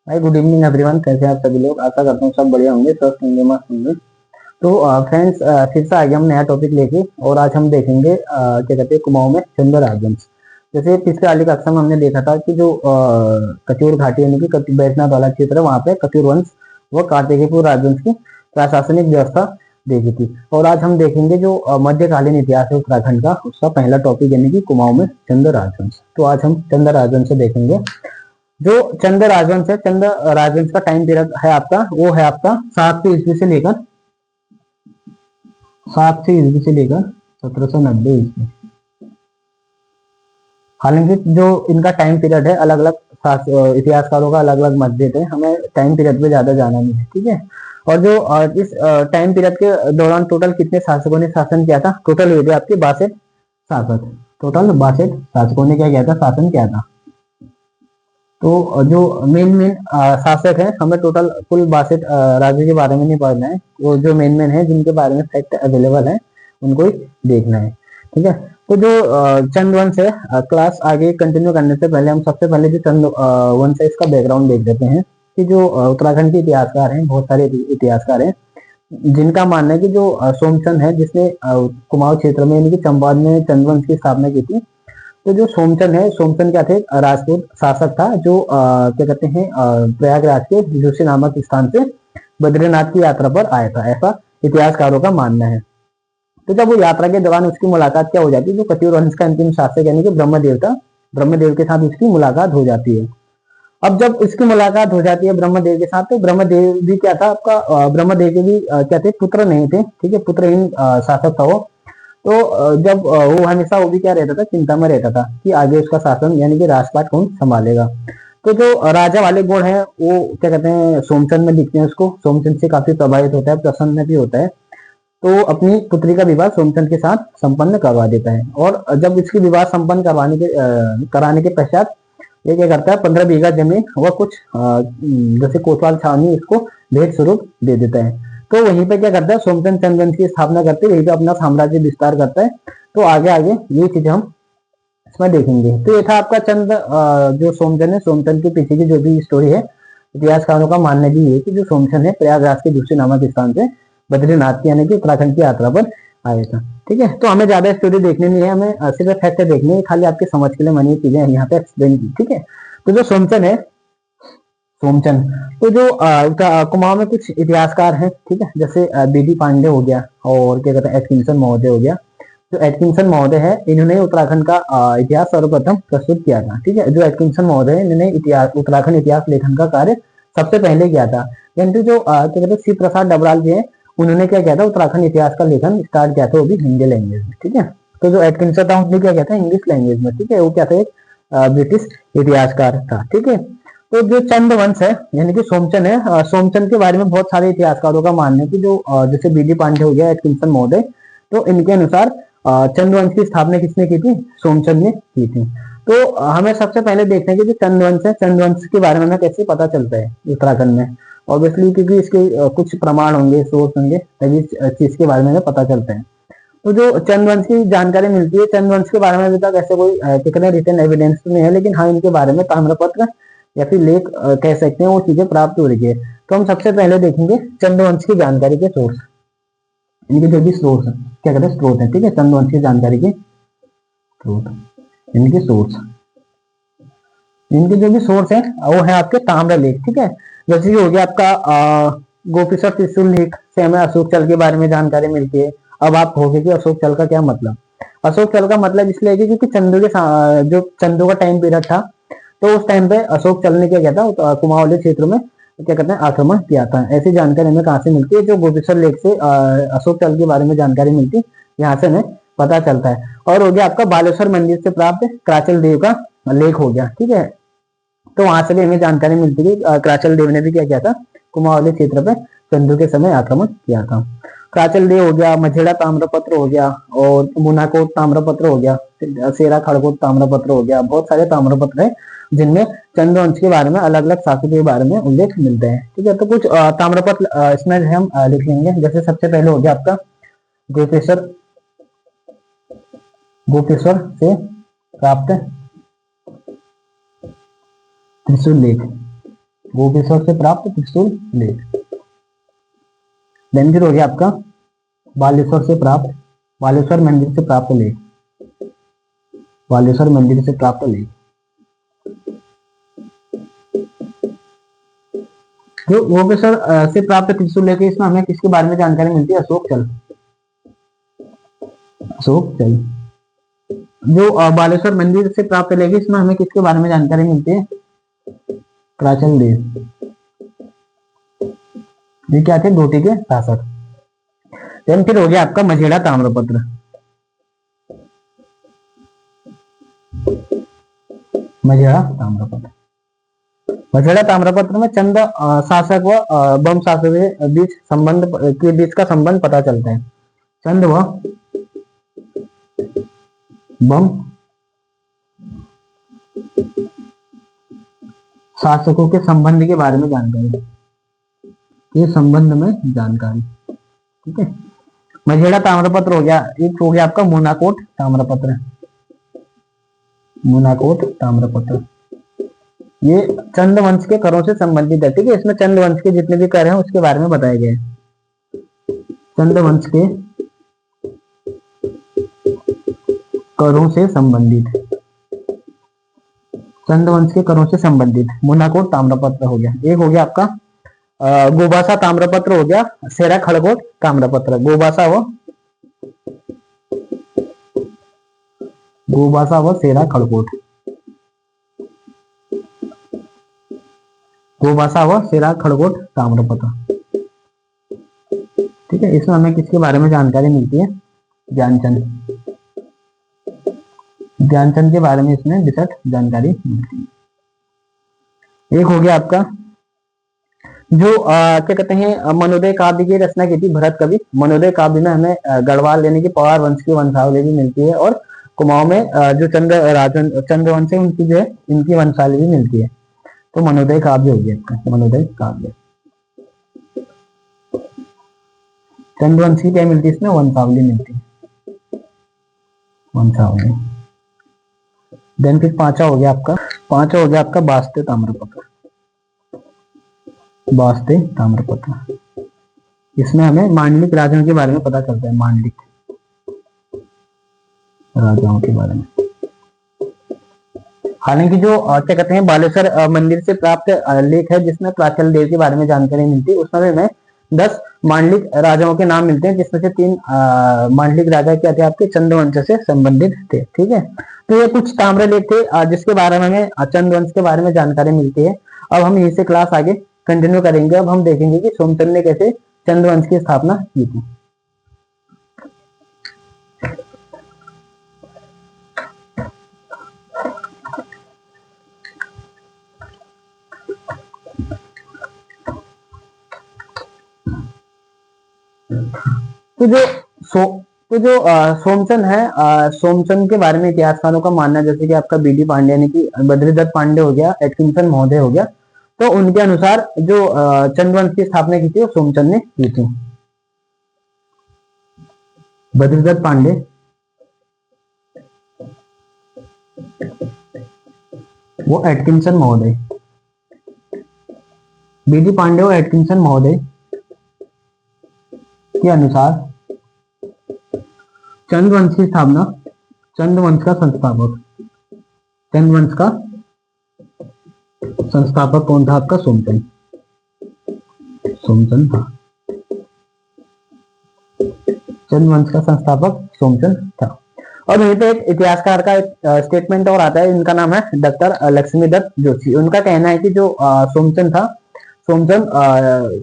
भाई good evening everyone, कैसे हैं आप सभी लोग। आशा करता हूँ सब बढ़िया होंगे, स्वस्थ होंगे, मस्त होंगे। तो फ्रेंड्स, फिर से आ गया हम नया टॉपिक लेके। और आज हम देखेंगे क्या कहते हैं, कुमाऊं में चंद राजवंश। जैसे पिछले वाली कक्षा में हमने देखा था कि जो कचूर घाटी यानी कि बैजनाथ वाला क्षेत्र है, वहाँ पे कचूर वंश व कार्तिकेयपुर राजवंश की प्रशासनिक व्यवस्था देखी थी। और आज हम देखेंगे जो मध्यकालीन इतिहास है उत्तराखंड का, उसका पहला टॉपिक यानी कि कुमाऊं में चंद राजवंश। तो आज हम चंद राजवंश से देखेंगे। जो चंद राजवंश है, चंद राजवंश का टाइम पीरियड है आपका, वो है आपका 700 ईस्वी से लेकर 1790 ईस्वी। हालांकि जो इनका टाइम पीरियड है, अलग अलग इतिहासकारों का अलग अलग मतभेद है, हमें टाइम पीरियड पे ज्यादा जाना नहीं है, ठीक है। और जो इस टाइम पीरियड के दौरान टोटल कितने शासकों ने शासन किया था, टोटल हुए थे आपके 62 शासक। टोटल 62 शासकों ने क्या किया था, शासन किया था। तो जो मेन मेन शासक है, हमें टोटल कुल 62 राज्य के बारे में नहीं पढ़ना है, वो जो मेन मेन है जिनके बारे में फैक्ट अवेलेबल है उनको ही देखना है, ठीक है। तो जो चंद वंश है, क्लास आगे कंटिन्यू करने से पहले हम सबसे पहले जो चंद वंश है इसका बैकग्राउंड देख लेते हैं। कि जो उत्तराखंड के इतिहासकार हैं, बहुत सारे इतिहासकार हैं जिनका मानना है कि जो सोमचंद है जिसने कुमाऊं क्षेत्र में यानी कि चंपावत में चंद वंश की स्थापना की थी। तो जो सोमचंद है, सोमचंद क्या थे, राजपूत शासक था जो क्या कहते हैं, प्रयागराज के जोशी नामक स्थान से बद्रीनाथ की यात्रा पर आया था, ऐसा इतिहासकारों का मानना है। तो जब वो यात्रा के दौरान उसकी मुलाकात क्या हो जाती है, जो कतियूर वंश का अंतिम शासक यानी कि ब्रह्मदेव था, ब्रह्मदेव के साथ उसकी मुलाकात हो जाती है। अब जब इसकी मुलाकात हो जाती है ब्रह्मदेव के साथ, तो ब्रह्मदेव भी क्या था आपका, ब्रह्मदेव के भी क्या थे, पुत्र नहीं थे, ठीक है, पुत्रहीन शासक था वो। तो जब वो हमेशा, वो भी क्या रहता था, चिंता में रहता था कि आगे उसका शासन यानी कि राजपाट कौन संभालेगा। तो जो राजा वाले गुण है वो क्या कहते हैं, सोमचंद में दिखते हैं उसको, सोमचंद से काफी प्रभावित होता है, प्रसन्न भी होता है। तो अपनी पुत्री का विवाह सोमचंद के साथ संपन्न करवा देता है। और जब इसकी विवाह संपन्न कराने के पश्चात ये क्या करता है, 15 बीघा जमीन व कुछ जैसे कोतवाल छावनी इसको भेंट स्वरूप दे देता है। तो वहीं पे क्या करता है, सोमचंद चंद वंश की स्थापना करते वहीं पे अपना साम्राज्य विस्तार करता है। तो आगे आगे ये चीजें हम इसमें देखेंगे। तो ये था आपका चंद जो सोमचंद है, सोमचंद के पीछे की जो भी स्टोरी है। इतिहासकारों का मानना भी है कि जो सोमचंद है प्रयागराज के दूसरे नामक स्थान से बद्रीनाथ की यानी कि उत्तराखंड की यात्रा पर आया था, ठीक है। तो हमें ज्यादा स्टोरी देखनी नहीं है, हमें सिर्फ फैक्ट देखनी है, खाली आपके समझ के लिए मैंने ये चीजें यहाँ पे एक्सप्लेन की, ठीक है। तो जो सोमचंद है, सोमचंद, तो जो कुमाऊं में कुछ इतिहासकार हैं, ठीक है, जैसे बीडी पांडे हो गया, और क्या कहते हैं एटकिंसन महोदय हो गया। जो एटकिंसन महोदय है, इन्होंने उत्तराखंड का इतिहास सर्वप्रथम प्रस्तुत किया था, ठीक है। जो एटकिंसन महोदय है, इन्होंने इतिहास उत्तराखंड इतिहास लेखन का कार्य सबसे पहले किया था। यानी जो क्या कहते हैं शिव प्रसाद डबराल जी है, उन्होंने क्या किया था, उत्तराखंड इतिहास का लेखन स्टार्ट किया था, वो भी हिंदी लैंग्वेज में, ठीक है। तो जो एटकिंसन था उसने क्या किया था, इंग्लिश लैंग्वेज में, ठीक है। वो क्या था, एक ब्रिटिश इतिहासकार था, ठीक है। तो जो चंद वंश है यानी कि सोमचंद है, सोमचंद के बारे में बहुत सारे इतिहासकारों का मानना है कि जो जैसे बीडी पांडे हो गया, एटकिंसन महोदय, तो इनके अनुसार चंद वंश की स्थापना किसने की थी, सोमचंद ने की थी। तो हमें सबसे पहले देखते हैं कि जो चंद वंश है, चंद वंश के बारे में हमें कैसे पता चलता है उत्तराखंड में। ऑब्वियसली क्योंकि इसके कुछ प्रमाण होंगे, सोर्स होंगे, तभी इस चीज के बारे में हमें पता चलता है। तो जो चंद वंश की जानकारी मिलती है, चंद वंश के बारे में अभी तक ऐसे कोई कितने रिटर्न एविडेंस तो नहीं है, लेकिन हाँ इनके बारे में ताम्रपत्र या फिर लेख कह सकते हैं, वो चीजें प्राप्त हो रही है। तो हम सबसे पहले देखेंगे चंद वंश की जानकारी के सोर्स, इनके जो भी सोर्स है, क्या कहते हैं, स्रोत है, ठीक है। चंद वंश की जानकारी के स्रोत, इनके सोर्स, इनके जो भी सोर्स है वो है आपके ताम्र लेख, ठीक है। जैसे कि हो गया आपका गोपीश्वर त्रिशूल लेख से हमें अशोक चल के बारे में जानकारी मिलती है। अब आप कहोगे कि अशोक चल का क्या मतलब, अशोक चल का मतलब इसलिए है कि क्योंकि जो चंदू का टाइम पीरियड था, तो उस टाइम पे अशोक चल ने क्या किया था, कुमाऊं क्षेत्र में क्या कहते हैं आक्रमण किया था। ऐसी जानकारी हमें कहाँ से मिलती है, जो गोपीश्वर लेख से अशोक चल के बारे में जानकारी मिलती है, यहाँ से हमें पता चलता है। और हो गया आपका बालेश्वर मंदिर से प्राप्त क्राचल देव का लेख हो गया, ठीक है। तो वहां से भी हमें जानकारी मिलती है कि क्राचल देव ने भी क्या किया था, कुमाऊं क्षेत्र पे चंदू के समय आक्रमण किया था। क्राचल देव हो गया, मझेड़ा ताम्रपत्र हो गया, और मुनाकोट ताम्रपत्र हो गया, सेरा खड़गोट ताम्रपत्र हो गया। बहुत सारे ताम्रपत्र है जिनमें चंद वंश के बारे में, अलग अलग शासकों के बारे में उल्लेख मिलते हैं, ठीक है। तो कुछ ताम्रपत्र इसमें हम लिख लेंगे। जैसे सबसे पहले हो गया आपका गोपेश्वर, गोपेश्वर से प्राप्त त्रिशूल लेख, गोपेश्वर से प्राप्त त्रिशूल लेख। देन फिर हो गया आपका बालेश्वर से प्राप्त, बालेश्वर मंदिर से प्राप्त लेख, बालेश्वर मंदिर से प्राप्त लेख। जो गोपेश्वर से प्राप्त त्रिशूल लेख, इसमें हमें किसके बारे में जानकारी मिलती है? अशोक चल, अशोक चल। जो बालेश्वर मंदिर से प्राप्त लेख, इसमें हमें किसके बारे में जानकारी मिलती है? प्राचल देव। ये क्या थे? डोटी के शासक। देन फिर हो गया आपका मझेड़ा ताम्रपत्र। मझेड़ा ताम्रपत्र, मझेड़ा ताम्रपत्र में चंद शासक व बम शासक के बीच संबंध के बीच का संबंध पता चलता है। चंद व बम शासकों के संबंध के बारे में जानकारी, ये संबंध में जानकारी। ठीक है, मझेड़ा ताम्रपत्र हो गया। एक हो गया आपका मोनाकोट ताम्रपत्र, मोनाकोट ताम्रपत्र। ये चंद वंश के करों से संबंधित है। ठीक है, इसमें चंद वंश के जितने भी कर हैं उसके बारे में बताया गया है। चंद वंश के करों से संबंधित, चंद वंश के करों से संबंधित मोनाकोट ताम्रपत्र हो गया। एक हो गया आपका गोबासा ताम्रपत्र हो गया, सेरा खड़गोट ताम्रपत्र। गोबासा व सेरा खड़गोट, गोबासा व सेरा खड़गोट ताम्रपत्र। ठीक है, इसमें हमें किसके बारे में जानकारी मिलती है? ज्ञानचंद, ज्ञानचंद के बारे में इसमें विशद जानकारी मिलती है। एक हो गया आपका जो क्या कहते हैं मनोदय काव्य की रचना की थी भरत कवि। मनोदय काव्य में हमें गढ़वाल यानी कि पवार वंश की वंशावली भी मिलती है, और कुमाऊं में जो चंद्रवंश है उनकी जो है इनकी वंशावली भी मिलती है। तो मनोदय काव्य हो गया आपका, मनोदय काव्य। चंद्रवंश की क्या मिलती है? इसमें वंशावली मिलती है, वंशावली। देन फिर पांचवा हो गया आपका वास्ते ताम्रपत्र, वास्ते ताम्रपत्र। इसमें हमें मांडलिक राजाओं के बारे में पता चलता है, मांडलिक राजाओं के बारे में। हालांकि जो क्या कहते हैं बालेश्वर मंदिर से प्राप्त लेख है जिसमें प्राचल देव के बारे में जानकारी मिलती है, उसमें हमें 10 मांडलिक राजाओं के नाम मिलते हैं, जिसमें से 3 मांडलिक राजा क्या थे? आपके चंद्रवंश से संबंधित थे। ठीक है, तो ये कुछ ताम्रलेख थे जिसके बारे में हमें चंद्रवंश के बारे में जानकारी मिलती है। अब हम यहीं से क्लास आगे कंटिन्यू करेंगे। अब हम देखेंगे कि सोमचंद ने कैसे चंद्रवंश की स्थापना की थी। तो जो सोमचंद है, सोमचंद के बारे में इतिहासकारों का मानना है, जैसे कि आपका बीडी पांडे यानी कि बद्रीदत्त पांडे हो गया, एटकिंसन महोदय हो गया, तो उनके अनुसार जो चंद्रवंश की स्थापना की थी वो सोमचंद ने की थी। बद्रीदत्त पांडे, वो एटकिंसन महोदय, बीडी पांडे और एटकिंसन महोदय के अनुसार चंद्रवंश की स्थापना, चंद्रवंश का संस्थापक, चंद्रवंश का संस्थापक कौन था? आपका सोमचंद, सोमचंद था। चंद्रवंश का संस्थापक सोमचंद था। और यहीं पे एक इतिहासकार का एक स्टेटमेंट और आता है, इनका नाम है डॉक्टर लक्ष्मीदत्त जोशी। उनका कहना है कि जो सोमचंद था, सोमचंद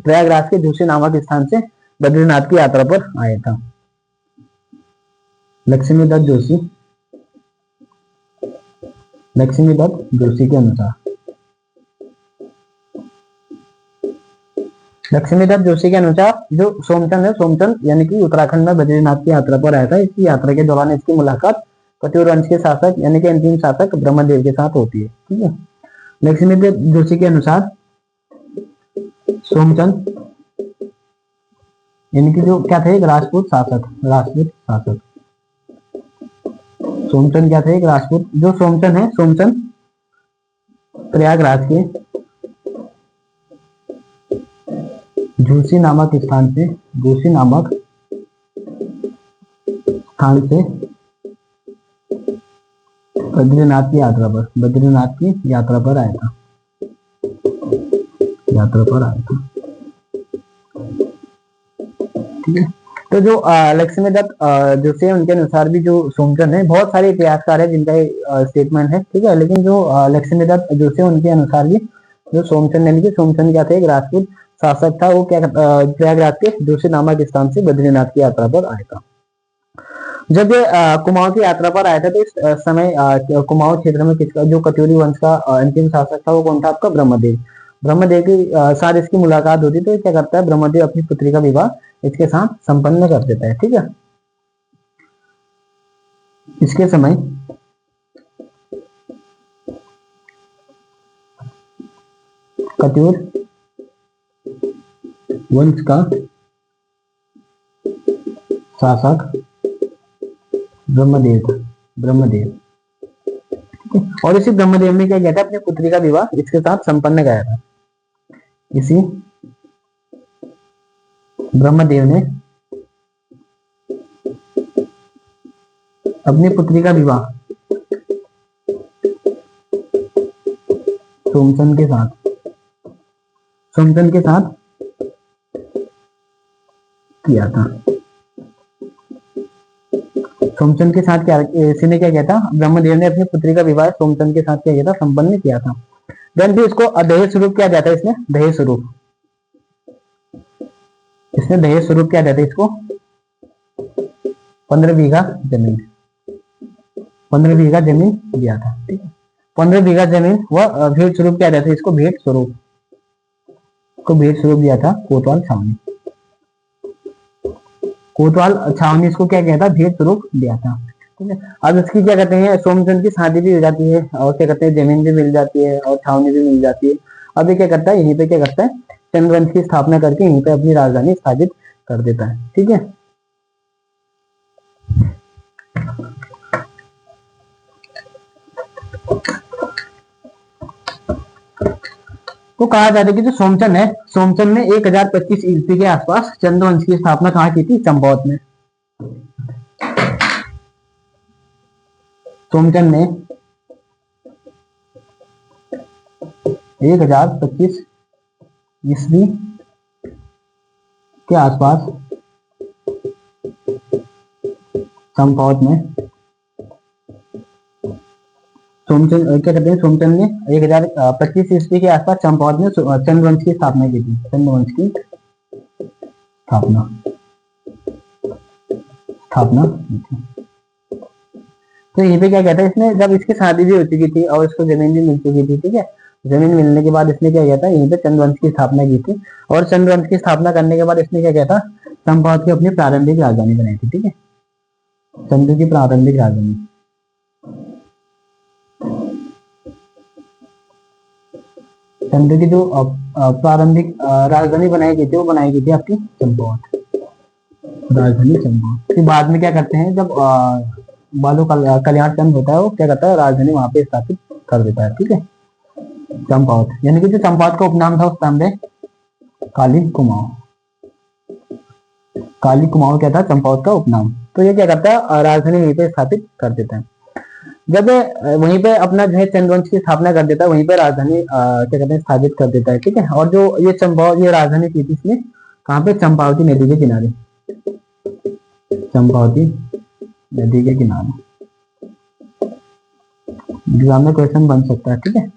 प्रयागराज के जोशी नामक स्थान से बद्रीनाथ की यात्रा पर आया था। लक्ष्मीदत्त जोशी, लक्ष्मीदत्त जोशी के अनुसार, लक्ष्मीदत्त जोशी के अनुसार जो सोमचंद है, सोमचंद यानी कि उत्तराखंड में बद्रीनाथ की यात्रा पर आया था। इसकी यात्रा के दौरान इसकी मुलाकात कटियूर वंश के शासक यानी कि अंतिम शासक ब्रह्मदेव के साथ होती है। ठीक है, लक्ष्मीदत्त जोशी के अनुसार सोमचंद यानी कि जो क्या थे? एक राजपूत शासक, राजपूत शासक। सोमचंद क्या थे? एक राजपूत। जो सोमचंद है, सोमचंद प्रयागराज के झूसी नामक स्थान से, झूसी नामक स्थान से बद्रीनाथ की यात्रा पर, बद्रीनाथ की यात्रा पर आया था, यात्रा पर आया था। ठीक है। तो जो लक्ष्मीदत्त जोशी है उनके अनुसार भी जो सोमचंद है, बहुत सारे इतिहासकार है जिनका स्टेटमेंट है, ठीक है, लेकिन जो लक्ष्मीदत्त जोशी है उनके अनुसार भी जो सोमचंद यानी कि सोमचंद क्या थे, एक राजपूत शासक था, वो क्या प्रयागराज के जोशी नामक स्थान से बद्रीनाथ की यात्रा पर आया था। जब ये कुमाऊं की यात्रा पर आया था तो इस समय कुमाऊं क्षेत्र में किसका, जो कत्यूरी वंश का अंतिम शासक था वो कौन था आपका, ब्रह्मदेव। ब्रह्मदेव के साथ इसकी मुलाकात होती, तो क्या करता है ब्रह्मदेव अपनी पुत्री का विवाह इसके साथ संपन्न कर देता है। ठीक है। इसके समय कत्यूर वंश का शासक ब्रह्मदेव था, ब्रह्मदेव। और इसी ब्रह्मदेव ने क्या किया था, अपनी पुत्री का विवाह इसके साथ संपन्न कराया था। इसी ब्रह्मदेव ने अपनी पुत्री का विवाह सोमचंद के साथ, सोमचंद के साथ किया था। सोमचंद के साथ क्या, इसी ने क्या किया था, ब्रह्मदेव ने अपनी पुत्री का विवाह सोमचंद के साथ क्या किया था, संपन्न किया था। देन भी इसको दहेज स्वरूप क्या जाता है, इसने दहेज स्वरूप, इसने दहेज स्वरूप क्या जाता है इसको 15 बीघा जमीन, 15 बीघा जमीन दिया था। ठीक है। 15 बीघा जमीन वह भेंट स्वरूप क्या जाता है इसको, भेंट स्वरूप, को भेंट स्वरूप दिया था कोतवाल छावनी, कोतवाल छावनी इसको क्या कहता है, भेंट स्वरूप दिया था। ठीक है। अब इसकी क्या कहते हैं, सोमचंद की शादी भी हो जाती है और क्या कहते हैं जमीन भी मिल जाती है और छावनी भी मिल जाती है। अब ये क्या करता है, यहीं पे क्या करता है, चंद्रवंश की स्थापना करके यहीं पे अपनी राजधानी स्थापित कर देता है। ठीक है। तो कहा जाता है कि जो सोमचंद है, सोमचंद ने 1025 ईस्वी के आसपास चंद्रवंश की स्थापना कहाँ की थी, चंपावत में। सोमचंद ने 1025 ईस्वी के आसपास चंपावत में सोमचंद क्या कहते हैं, सोमचंद ने 1025 ईस्वी के आसपास चंपावत में चंद्रवंश की स्थापना की थी, चंद्रवंश की स्थापना स्थापना की थी। तो यहीं पे क्या कहता है, इसने जब इसकी शादी भी हो चुकी थी और इसको जमीन भी मिल चुकी थी, ठीक है, जमीन मिलने के बाद इसने क्या किया था, यहीं पे चंद्रवंश की स्थापना की थी। और चंद्रवंश की स्थापना करने के बाद इसने क्या किया था, चंपावत की अपनी प्रारंभिक राजधानी बनाई थी। ठीक है। चंद्र की प्रारंभिक राजधानी, चंद्र की जो प्रारंभिक राजधानी बनाई गई थी वो बनाई गई थी आपकी चंपावत, राजधानी चंपावत। फिर बाद में क्या करते हैं, जब बालू कल्याण चंद होता है वो क्या करता है, राजधानी वहां पे स्थापित कर देता है। ठीक है। चंपावत यानी कि जो चंपावत का उपनाम था उस टाइम पे काली कुमाऊं, काली कुमाऊं क्या था, चंपावत का उपनाम। तो ये क्या करता है, राजधानी वहीं पे स्थापित कर देता है। जब वहीं पे अपना जो है चंद्रवंश की स्थापना कर देता है, वहीं पे राजधानी क्या कहते हैं स्थापित कर देता है। ठीक है। और जो ये चंपावत, ये राजधानी थी इसमें कहाँ पे, चंपावती नदी के किनारे, चंपावती नदी के किनारे। एग्जाम में क्वेश्चन बन सकता है। ठीक है।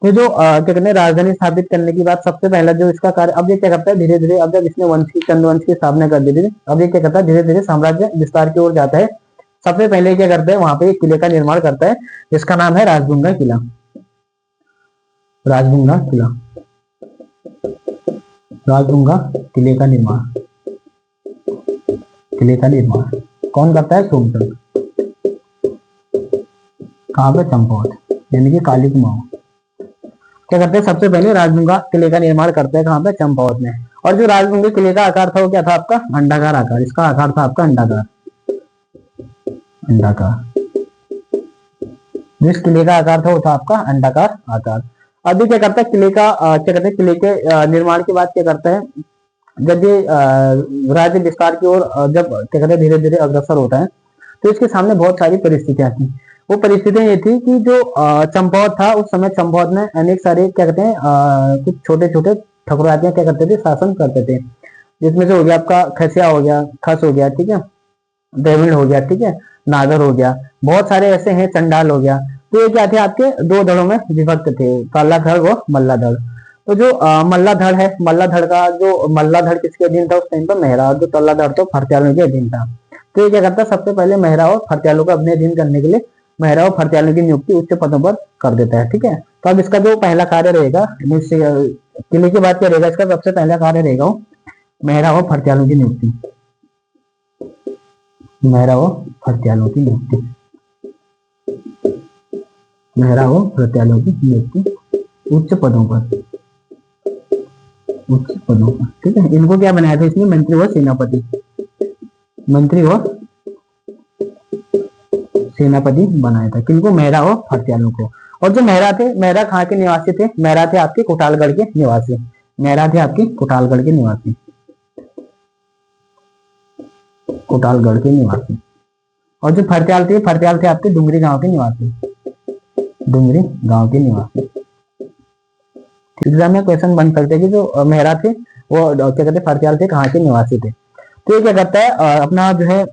तो जो क्या कहते हैं राजधानी स्थापित करने की बात, सबसे पहला जो इसका कार्य, अब ये क्या करता है धीरे धीरे, अब जब इसने वंश की चंद्रवंश की स्थापना कर दी थी, अब ये क्या करता है धीरे धीरे साम्राज्य विस्तार की ओर जाता है। सबसे पहले क्या करता है, वहां पे एक किले का निर्माण करता है जिसका नाम है राजगुंगा किला, राजगुंगा किला, राजगुंगा किले का निर्माण, किले का निर्माण कौन करता है, सोमचंद। कहां पे, चंपावत यानी कि काली कुमाऊं। क्या करते हैं, सबसे पहले राजगुंगा किले का निर्माण करते हैं कहां पे, चंपावत में। और जो राजगुंगा किले का आकार था वो क्या था आपका, अंडाकार आकार, इसका आकार था आपका अंडाकार, अंडाकार। जिस किले का आकार था वो था आपका अंडाकार आकार। अभी क्या करता है, किले का क्या कहते हैं, किले के निर्माण के बाद क्या करता है, जब ये राज्य विस्तार की ओर जब क्या कहते हैं धीरे धीरे अग्रसर होता है, तो इसके सामने बहुत सारी परिस्थितियां थी। वो परिस्थितियां ये थी कि जो चंपावत था, उस समय चंपावत में अनेक सारे क्या कहते हैं कुछ छोटे छोटे ठकुरातियां क्या करते थे, शासन करते थे। जिसमें से हो गया आपका खसिया हो गया, खस हो गया, ठीक है, द्रविड़ हो गया, ठीक है, नागर हो गया, बहुत सारे ऐसे हैं, चंडाल हो गया। तो ये क्या थे, आपके दो धड़ों में विभक्त थे, कालाधड़ व मल्लाधड़। तो जो मल्लाधड़ है, मल्लाधड़ का जो मल्लाधड़ किसके अधीन था उस टाइम पर, मेहरा, और जो तल्लाधड़ तो फरत्यालों के अधीन था। तो ये क्या करता है, सबसे पहले मेहरा और फरत्यालों को अपने अधीन करने के लिए मेहरा और फरत्यालों की नियुक्ति उच्च पदों पर कर देता है, ठीक है। तो अब इसका जो पहला कार्य रहेगा, किले की बात करेगा, इसका सबसे पहला कार्य रहेगा मेहरा और फरत्यालों की नियुक्ति, मेहरा व फरत्यालों की नियुक्ति, मेहरा व फरत्यालों की नियुक्ति उच्च पदों पर, उच्च पदों पर, ठीक है। इनको क्या बनाया था इसमें, मंत्री व सेनापति, मंत्री व सेनापति बनाया था। किनको, मेहरा व फरत्यालों को। और जो मेहरा थे, मेहरा कहाँ के निवासी थे, मेहरा थे आपके कोटालगढ़ के निवासी, मेहरा थे आपके कोटालगढ़ के निवासी, कोटालगढ़ के निवासी। और जो फरत्याल थे, फरत्याल थे आपके डुंगरी गांव के निवासी, डुंगरी गांव के निवासी। एग्जाम में क्वेश्चन बन सकते हैं कि जो मेहरा थे वो क्या कहते हैं, फरत्याल थे, कहाँ के निवासी थे। तो ये क्या करता है, अपना जो है,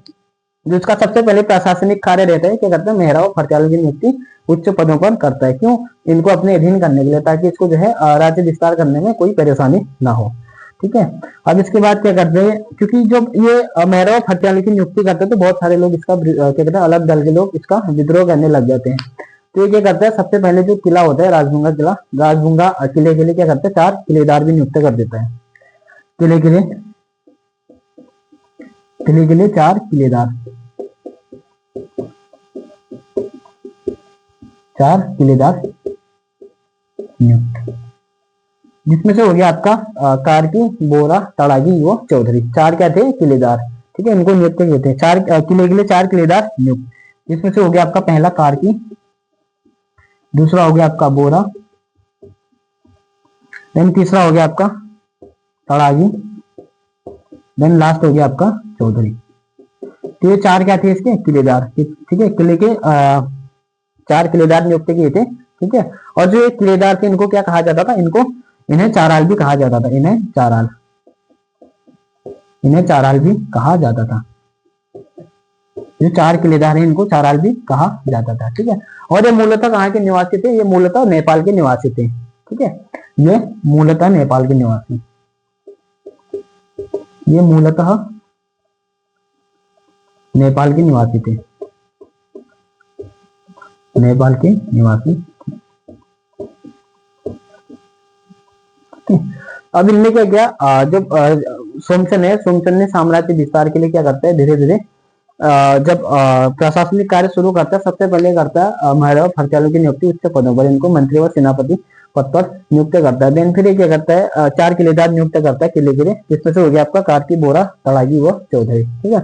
जो इसका सबसे पहले प्रशासनिक कार्य रहता है, क्या करता है, मेहरा और फरत्यालों की नियुक्ति उच्च पदों पर करता है। क्यों, इनको अपने अधीन करने के लिए, ताकि इसको जो है राज्य विस्तार करने में कोई परेशानी ना हो, ठीक है। अब इसके बाद क्या करते हैं, क्योंकि जब ये मेहरा और फरत्यालों की नियुक्ति करते हैं, तो बहुत सारे लोग इसका क्या कहते हैं, अलग दल के लोग इसका विद्रोह करने लग जाते हैं। तो ये क्या करता है, सबसे पहले जो किला होता है राजभुंगा किला, राजभुंगा किले के लिए क्या करता है, 4 किलेदार भी नियुक्त कर देता है। किले के लिए 4 किलेदार, 4 किलेदार नियुक्त, जिसमें से हो गया आपका कार्की, बोरा, तड़ागी व चौधरी, 4 क्या थे, किलेदार, ठीक है। इनको नियुक्त किए थे, 4 किले के लिए 4 किलेदार नियुक्त, जिसमें से हो गया आपका पहला कार्की, दूसरा हो गया आपका बोरा, देन तीसरा हो गया आपका तड़ागी, देन लास्ट हो गया आपका चौधरी। तो ये 4 क्या थे इसके, किलेदार, ठीक है। किले के 4 किलेदार नियुक्त किए थे, ठीक है। और जो ये किलेदार थे, इनको क्या कहा जाता था, इन्हें चाराल भी कहा जाता था, इन्हें चाराल भी कहा जाता था। जो 4 किलेदार हैं, इनको चाराल भी कहा जाता था, ठीक है। और ये मूलतः कहाँ के निवासी थे, ये मूलतः नेपाल के निवासी थे, ठीक है। ये मूलतः नेपाल के निवासी, ये मूलतः नेपाल के निवासी थे, नेपाल के निवासी। अब इनमें क्या किया, जब सोमचंद ने साम्राज्य विस्तार के लिए क्या करता है, धीरे धीरे जब प्रशासनिक कार्य शुरू करता है, सबसे पहले करता है मेहरा और फरत्यालों की नियुक्ति उच्च पदों पर, इनको मंत्री व सेनापति पद पर नियुक्त करता है। देन फिर ये क्या करता है, 4 किलेदार नियुक्त करता है किले के लिए, जिसमें से हो गया आपका कार्की, बोरा, तड़ागी व चौधरी, ठीक है।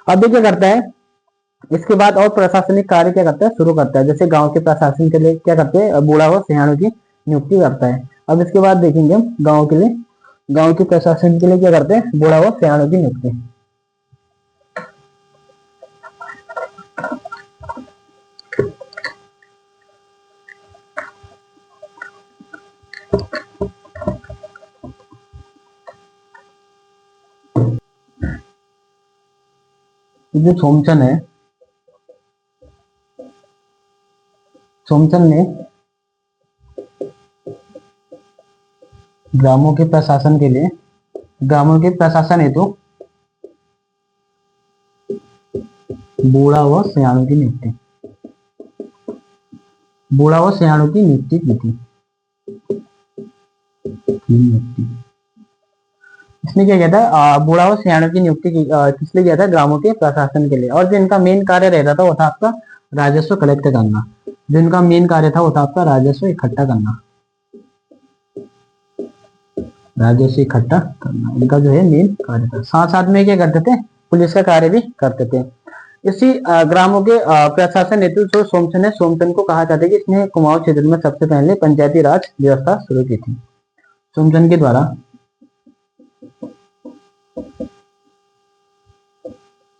अब ये क्या करता है, इसके बाद और प्रशासनिक कार्य क्या करता है, शुरू करता है। जैसे गांव के प्रशासन के लिए क्या करते हैं, बूढ़ा व सियाणों की नियुक्ति करता है। अब इसके बाद देखेंगे हम गांव के प्रशासन के लिए क्या करते हैं, बूढ़ा व सियाणों की नियुक्ति। जो सोमचंद है, सोमचंद ने ग्रामों के प्रशासन के लिए, ग्रामों के प्रशासन हेतु बूढ़ा व सियाणों की नियुक्ति, बूढ़ा व सियाणों की नियुक्ति की थी, इसने क्या किया था, बूढ़ा व सियाणों की नियुक्ति किस लिए किया था, ग्रामों के प्रशासन के लिए। और जो इनका मेन कार्य रहता था वो था आपका राजस्व कलेक्ट करना, जो इनका मेन कार्य था वो था आपका राजस्व इकट्ठा करना, राजस्व इकट्ठा करना इनका जो है मेन कार्य था। साथ साथ में क्या करते थे, पुलिस का कार्य भी करते थे। इसी ग्रामों के प्रशासन हेतु जो सोमचंद को कहा जाता है कि इसने कुमाऊं क्षेत्र में सबसे पहले पंचायती राज व्यवस्था शुरू की थी। सोमचंद के द्वारा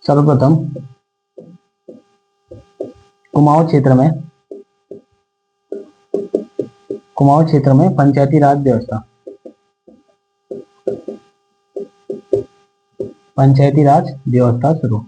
सर्वप्रथम कुमाऊं क्षेत्र में पंचायती राज व्यवस्था शुरू।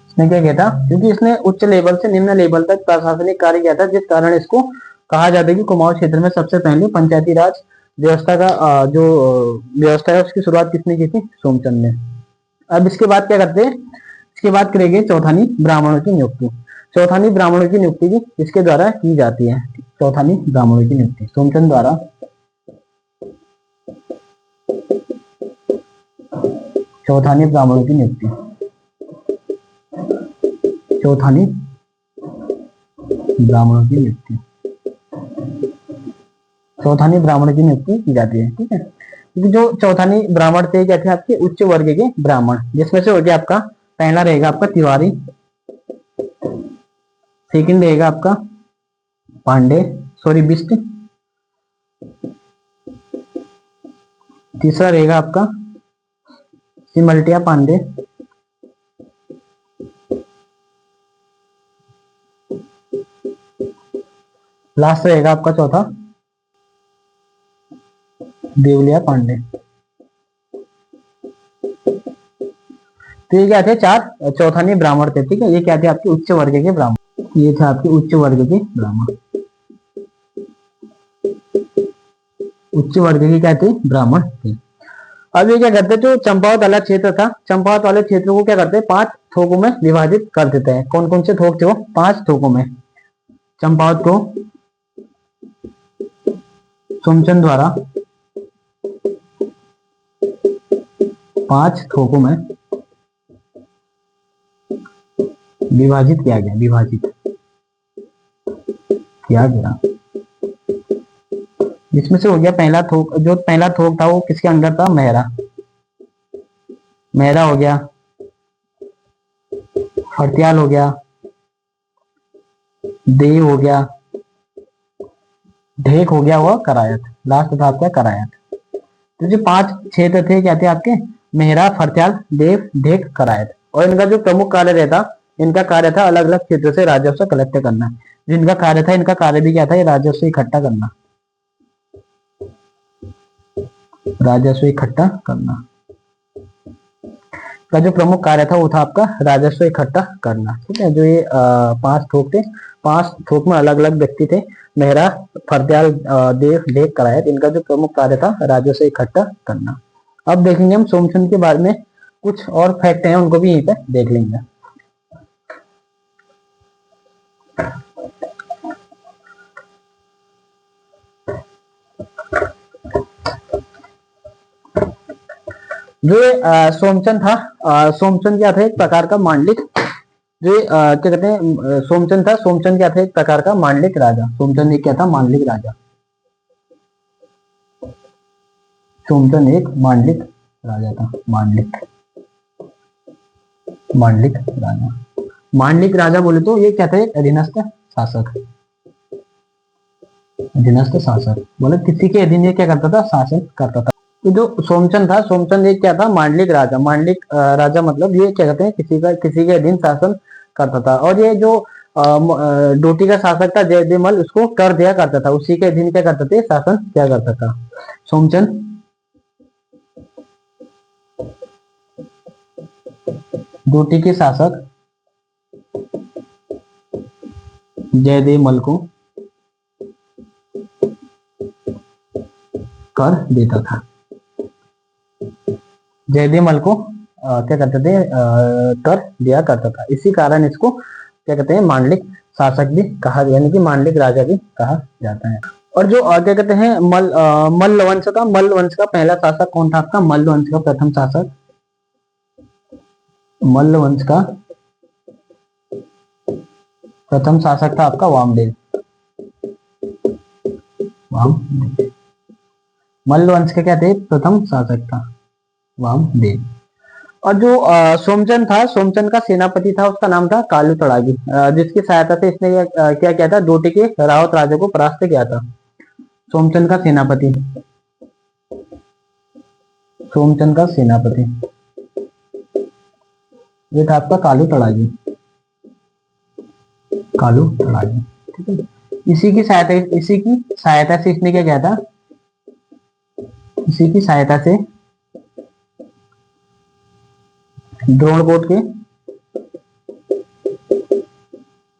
इसने क्या किया था, क्योंकि इसने उच्च लेवल से निम्न लेवल तक प्रशासनिक कार्य किया था, जिस कारण इसको कहा जाता है कि कुमाऊं क्षेत्र में सबसे पहले पंचायती राज व्यवस्था का जो व्यवस्था है उसकी शुरुआत किसने की थी, सोमचंद ने। अब इसके बाद क्या करते हैं, इसके बाद करेंगे चौथानी ब्राह्मणों की नियुक्ति। चौथानी ब्राह्मणों की नियुक्ति की इसके द्वारा की जाती है। चौथानी ब्राह्मणों की नियुक्ति सोमचंद द्वारा चौथानी ब्राह्मणों की नियुक्ति चौथानी ब्राह्मणों की नियुक्ति चौथानी ब्राह्मण की नियुक्ति की जाती है। ठीक है, क्योंकि जो चौथानी ब्राह्मण थे क्या थे, आपके उच्च वर्ग के ब्राह्मण, जिसमें से हो गया आपका पहला रहेगा आपका तिवारी, सेकंड रहेगा आपका पांडे बिस्ट, तीसरा रहेगा आपका सिमल्टिया पांडे, लास्ट रहेगा आपका चौथा देवलिया पांडे। तो ये क्या थे, चार चौथानी ब्राह्मण थे। ठीक है, ये क्या थे आपके उच्च वर्ग के ब्राह्मण, ये थे आपके उच्च वर्ग के ब्राह्मण, उच्च वर्ग के क्या थे, ब्राह्मण थे। अब ये क्या करते, जो चंपावत वाला क्षेत्र था, चंपावत वाले क्षेत्र को क्या करते, 5 थोकों में विभाजित कर देते हैं। कौन कौन से थोक थे वो, 5 थोकों में। चंपावत को सोमचंद द्वारा 5 थोकों में विभाजित किया गया। जिसमें से हो गया पहला थोक, जो पहला थोक था वो किसके अंदर था, मेहरा हो गया, फरत्याल हो गया, देव हो गया, ढेक हो गया, वह करायत, लास्ट था आपका करायत। तो जो 5 क्षेत्र थे क्या थे आपके, मेहरा, फरत्याल, देव, ढेक, करायत। और इनका जो प्रमुख कार्य रहता, इनका कार्य था अलग अलग क्षेत्रों से राजस्व कलेक्ट करना। जिनका कार्य था, इनका कार्य भी क्या था, ये राजस्व इकट्ठा करना। का जो प्रमुख कार्य था वो था आपका राजस्व इकट्ठा करना। ठीक है, जो ये 5 थोक थे, 5 थोक में अलग अलग व्यक्ति थे, मेहरा, फरत्याल, देव, ढेक, करायत। इनका जो प्रमुख कार्य था राजस्व इकट्ठा करना। अब देखेंगे हम सोमचंद के बारे में कुछ और फैक्ट हैं, उनको भी यहीं पे देख लेंगे। जो सोमचंद था, सोमचंद क्या था, एक प्रकार का मांडलिक, जो क्या कहते हैं, सोमचंद था, सोमचंद क्या था, एक प्रकार का मांडलिक राजा। सोमचंद एक क्या था, मांडलिक राजा। सोमचंद एक मांडलिक राजा था, मांडलिक राजा। मांडलिक राजा बोले तो ये क्या था, एक अधीनस्थ शासक बोले, किसी के अधीन ये क्या करता था, शासन करता था। तो जो सोमचंद था, सोमचंद एक क्या था, मांडलिक राजा मतलब ये क्या कहते हैं, किसी के अधीन शासन करता था। और ये जो डोटी का शासक था जयदेवमल, उसको कर दिया करता था, उसी के अधीन क्या करते थे, शासन क्या करता था। सोमचंद डोटी के शासक जयदेवमल को कर देता था। जयदेवमल को क्या करते थे, कर दिया करता था। इसी कारण इसको क्या कहते हैं, मांडलिक शासक भी कहा, यानी कि मांडलिक राजा भी कहा जाता है। और जो क्या कहते हैं, मल्ल वंश का, मल्ल वंश का पहला शासक कौन था आपका, मल्ल वंश का प्रथम शासक, मल्ल वंश का प्रथम शासक था आपका वामदेव। मल्ल वंश के क्या थे, प्रथम शासक था वामदेव। और जो सोमचंद था, सोमचंद का सेनापति था, उसका नाम था कालू तड़ागी, जिसकी सहायता से इसने क्या किया था, डोटी के रावत राजा को परास्त किया था। सोमचंद का सेनापति, सोमचंद का सेनापति ये था आपका कालू तड़ागी, कालू तड़ागी। ठीक है, इसी की सहायता से इसने क्या किया था, इसी की सहायता से द्रोणकोट के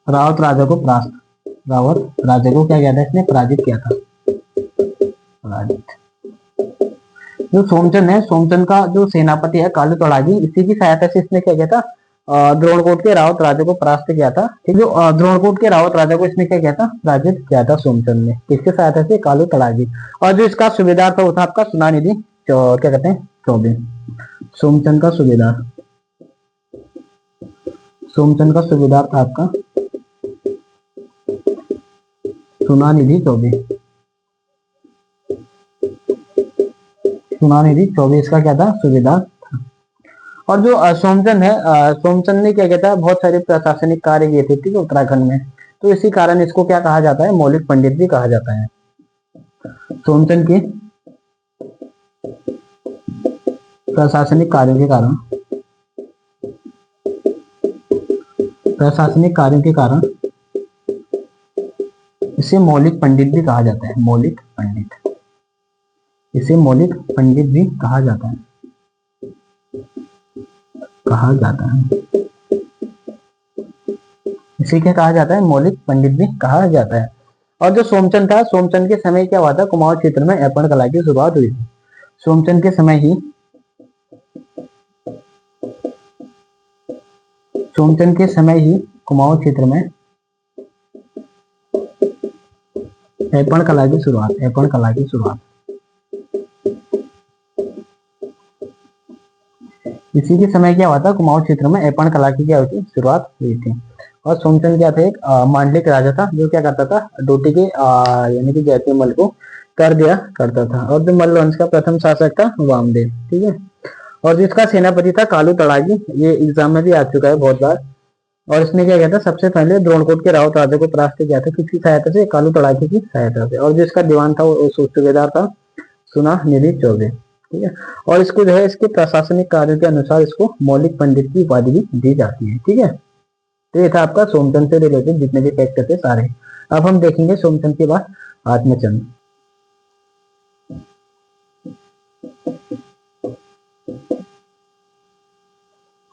रावत राजा को क्या किया था, इसने पराजित किया था, पराजित। जो सोमचंद है, सोमचंद का जो सेनापति है कालू तड़ागी, इसी की सहायता से इसने क्या किया था, द्रोणकोट के रावत राजा को परास्त किया था। ठीक, जो द्रोणकोट के रावत राजा को इसने क्या किया था, पराजित किया था सोमचंद ने, किसके सहायता से, कालू तड़ागी। और जो इसका सूबेदार था वो था आपका सुनानिधि क्या कहते हैं, चौबे। सोमचंद का सूबेदार, सोमचंद का सूबेदार था आपका सुनानिधि चौबे, सुनानिधि चौबे इसका क्या था, सूबेदार था। और जो सोमचंद है, सोमचंद ने क्या कहता है, बहुत सारे प्रशासनिक कार्य किए थे, ठीक है, उत्तराखंड में। तो इसी कारण इसको क्या कहा जाता है, मौलिक पंडित भी कहा जाता है। सोमचंद के प्रशासनिक कार्यों के कारण, प्रशासनिक कार्यों के कारण इसे मौलिक पंडित भी कहा जाता है, मौलिक पंडित, इसे मौलिक पंडित भी कहा जाता है, कहा जाता है। इसे क्या कहा जाता है, मौलिक पंडित भी कहा जाता है। और जो सोमचंद था, सोमचंद के समय क्या हुआ था, कुमाऊं क्षेत्र में ऐपण कला की शुरुआत हुई थी। सोमचंद के समय ही, सोमचंद के समय ही कुमाऊं क्षेत्र में ऐपण कला की शुरुआत, ऐपण कला की शुरुआत, इसी के समय क्या हुआ था, कुमाऊं क्षेत्र में ऐपण कला की क्या हुई थी, शुरुआत हुई थी। और सोमचंद क्या था, एक मांडलिक राजा था, जो क्या करता था, डोटी के यानी कि जैसलमेर मल को कर दिया करता था। और जो मल्ल वंश का प्रथम शासक था वामदेव, ठीक है। और जिसका सेनापति था कालू तड़ागी, ये एग्जाम में भी आ चुका है बहुत बार। और इसने क्या किया था, सबसे पहले द्रोणकोट के रावत राजा को परास्त किया था, किसकी सहायता से, कालू तड़ागी की सहायता से। और जिसका दीवान था वो सूबेदार था सुनानिधि चौबे, ठीक है। और इसको जो है, इसके प्रशासनिक कार्यों के अनुसार इसको मौलिक पंडित की उपाधि भी दी जाती है, ठीक है। तो ये था आपका सोमचंद से रिलेटेड जितने भी फैक्ट थे सारे। अब हम देखेंगे सोमचंद के बाद आत्मचंद।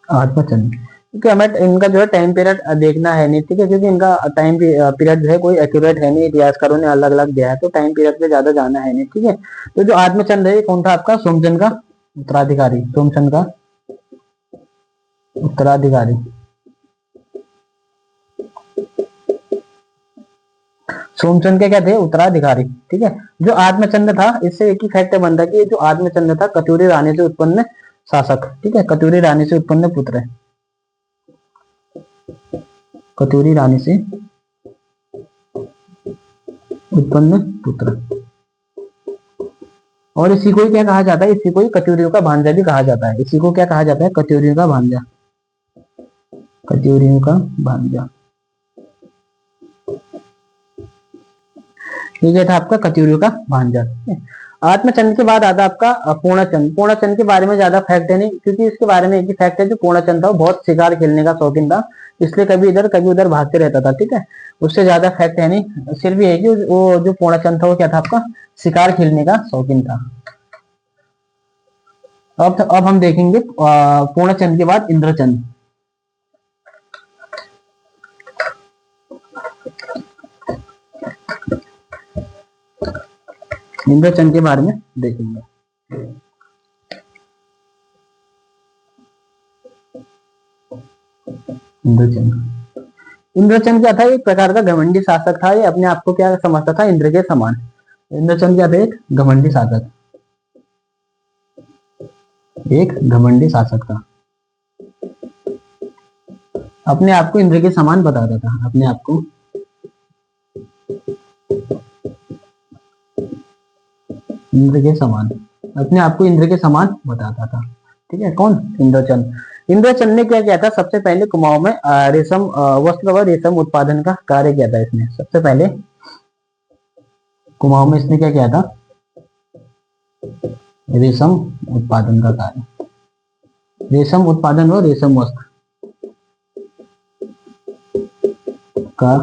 आत्मचंद, क्योंकि हमें इनका जो है टाइम पीरियड देखना है नहीं, ठीक है, क्योंकि इनका टाइम पीरियड जो है कोई एक्यूरेट है नहीं, इतिहासकारों ने अलग अलग दिया है, तो टाइम पीरियड पे ज्यादा जाना है नहीं, ठीक है। तो जो आत्मचंद है, कौन था आपका, सोमचंद का उत्तराधिकारी, सोमचंद का उत्तराधिकारी, सोमचंद के क्या थे, उत्तराधिकारी, ठीक है। जो आत्मचंद था, इससे एक ही फैक्ट बनता कि जो आत्मचंद था कत्यूरी रानी से उत्पन्न शासक, ठीक है, कत्यूरी रानी से उत्पन्न पुत्र है, कत्यूरी रानी से उत्पन्न पुत्र। और इसी को क्या कहा जाता है, इसी को कत्यूरियों का भांजा भी कहा जाता है। इसी को क्या कहा जाता है, कत्यूरियों का भांजा, कत्यूरियों का भांजा। ये था आपका कत्यूरियों का भांजा। आत्मचंद के बाद आता आपका पूर्णचंद। पूर्णचंद के बारे में ज्यादा फैक्ट है नहीं, क्योंकि इसके बारे में एक ही फैक्ट है, जो पूर्णचंद था वो बहुत शिकार खेलने का शौकीन था, इसलिए कभी इधर कभी उधर भागते रहता था, ठीक है। उससे ज्यादा फैक्ट है नहीं, सिर्फ ये है कि वो जो पूर्णचंद था वो क्या था आपका, शिकार खेलने का शौकीन था। अब हम देखेंगे पूर्णचंद के बाद इंद्रचंद। इंद्रचंद के बारे में देखेंगे। इंद्रचंद, इंद्रचंद क्या था, एक प्रकार का घमंडी शासक था। ये अपने आप को क्या समझता था, इंद्र के समान। इंद्रचंद क्या था, एक घमंडी शासक, एक घमंडी शासक था, अपने आप को इंद्र के समान बताता था, अपने आप को इंद्र के समान, अपने आप को इंद्र के समान बताता था, ठीक है। कौन, इंद्रचंद। इंद्रचंद ने क्या किया था, सबसे पहले कुमाऊं में रेशम वस्त्र व रेशम उत्पादन का कार्य किया था इसने। सबसे पहले कुमाऊं में इसने क्या किया था, रेशम उत्पादन का कार्य, रेशम उत्पादन व रेशम वस्त्र का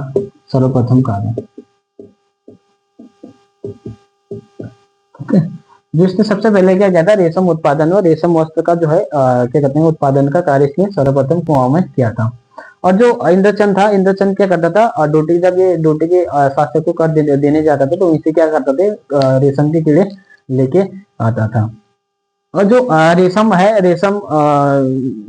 सर्वप्रथम कार्य। ओके, जो इसने सबसे पहले क्या किया था, रेशम उत्पादन व रेशम वस्त्र का जो है क्या कहते हैं उत्पादन का कार्य इसने सर्वप्रथम कुमाऊं में किया था। और जो इंद्रचंद था, इंद्रचंद क्या करता था, और डोटी जब ये डोटी के शासक को कर देने जाता था तो इसे क्या करता थे, रेशम के कीड़े लेके आता था। और जो रेशम है, रेशम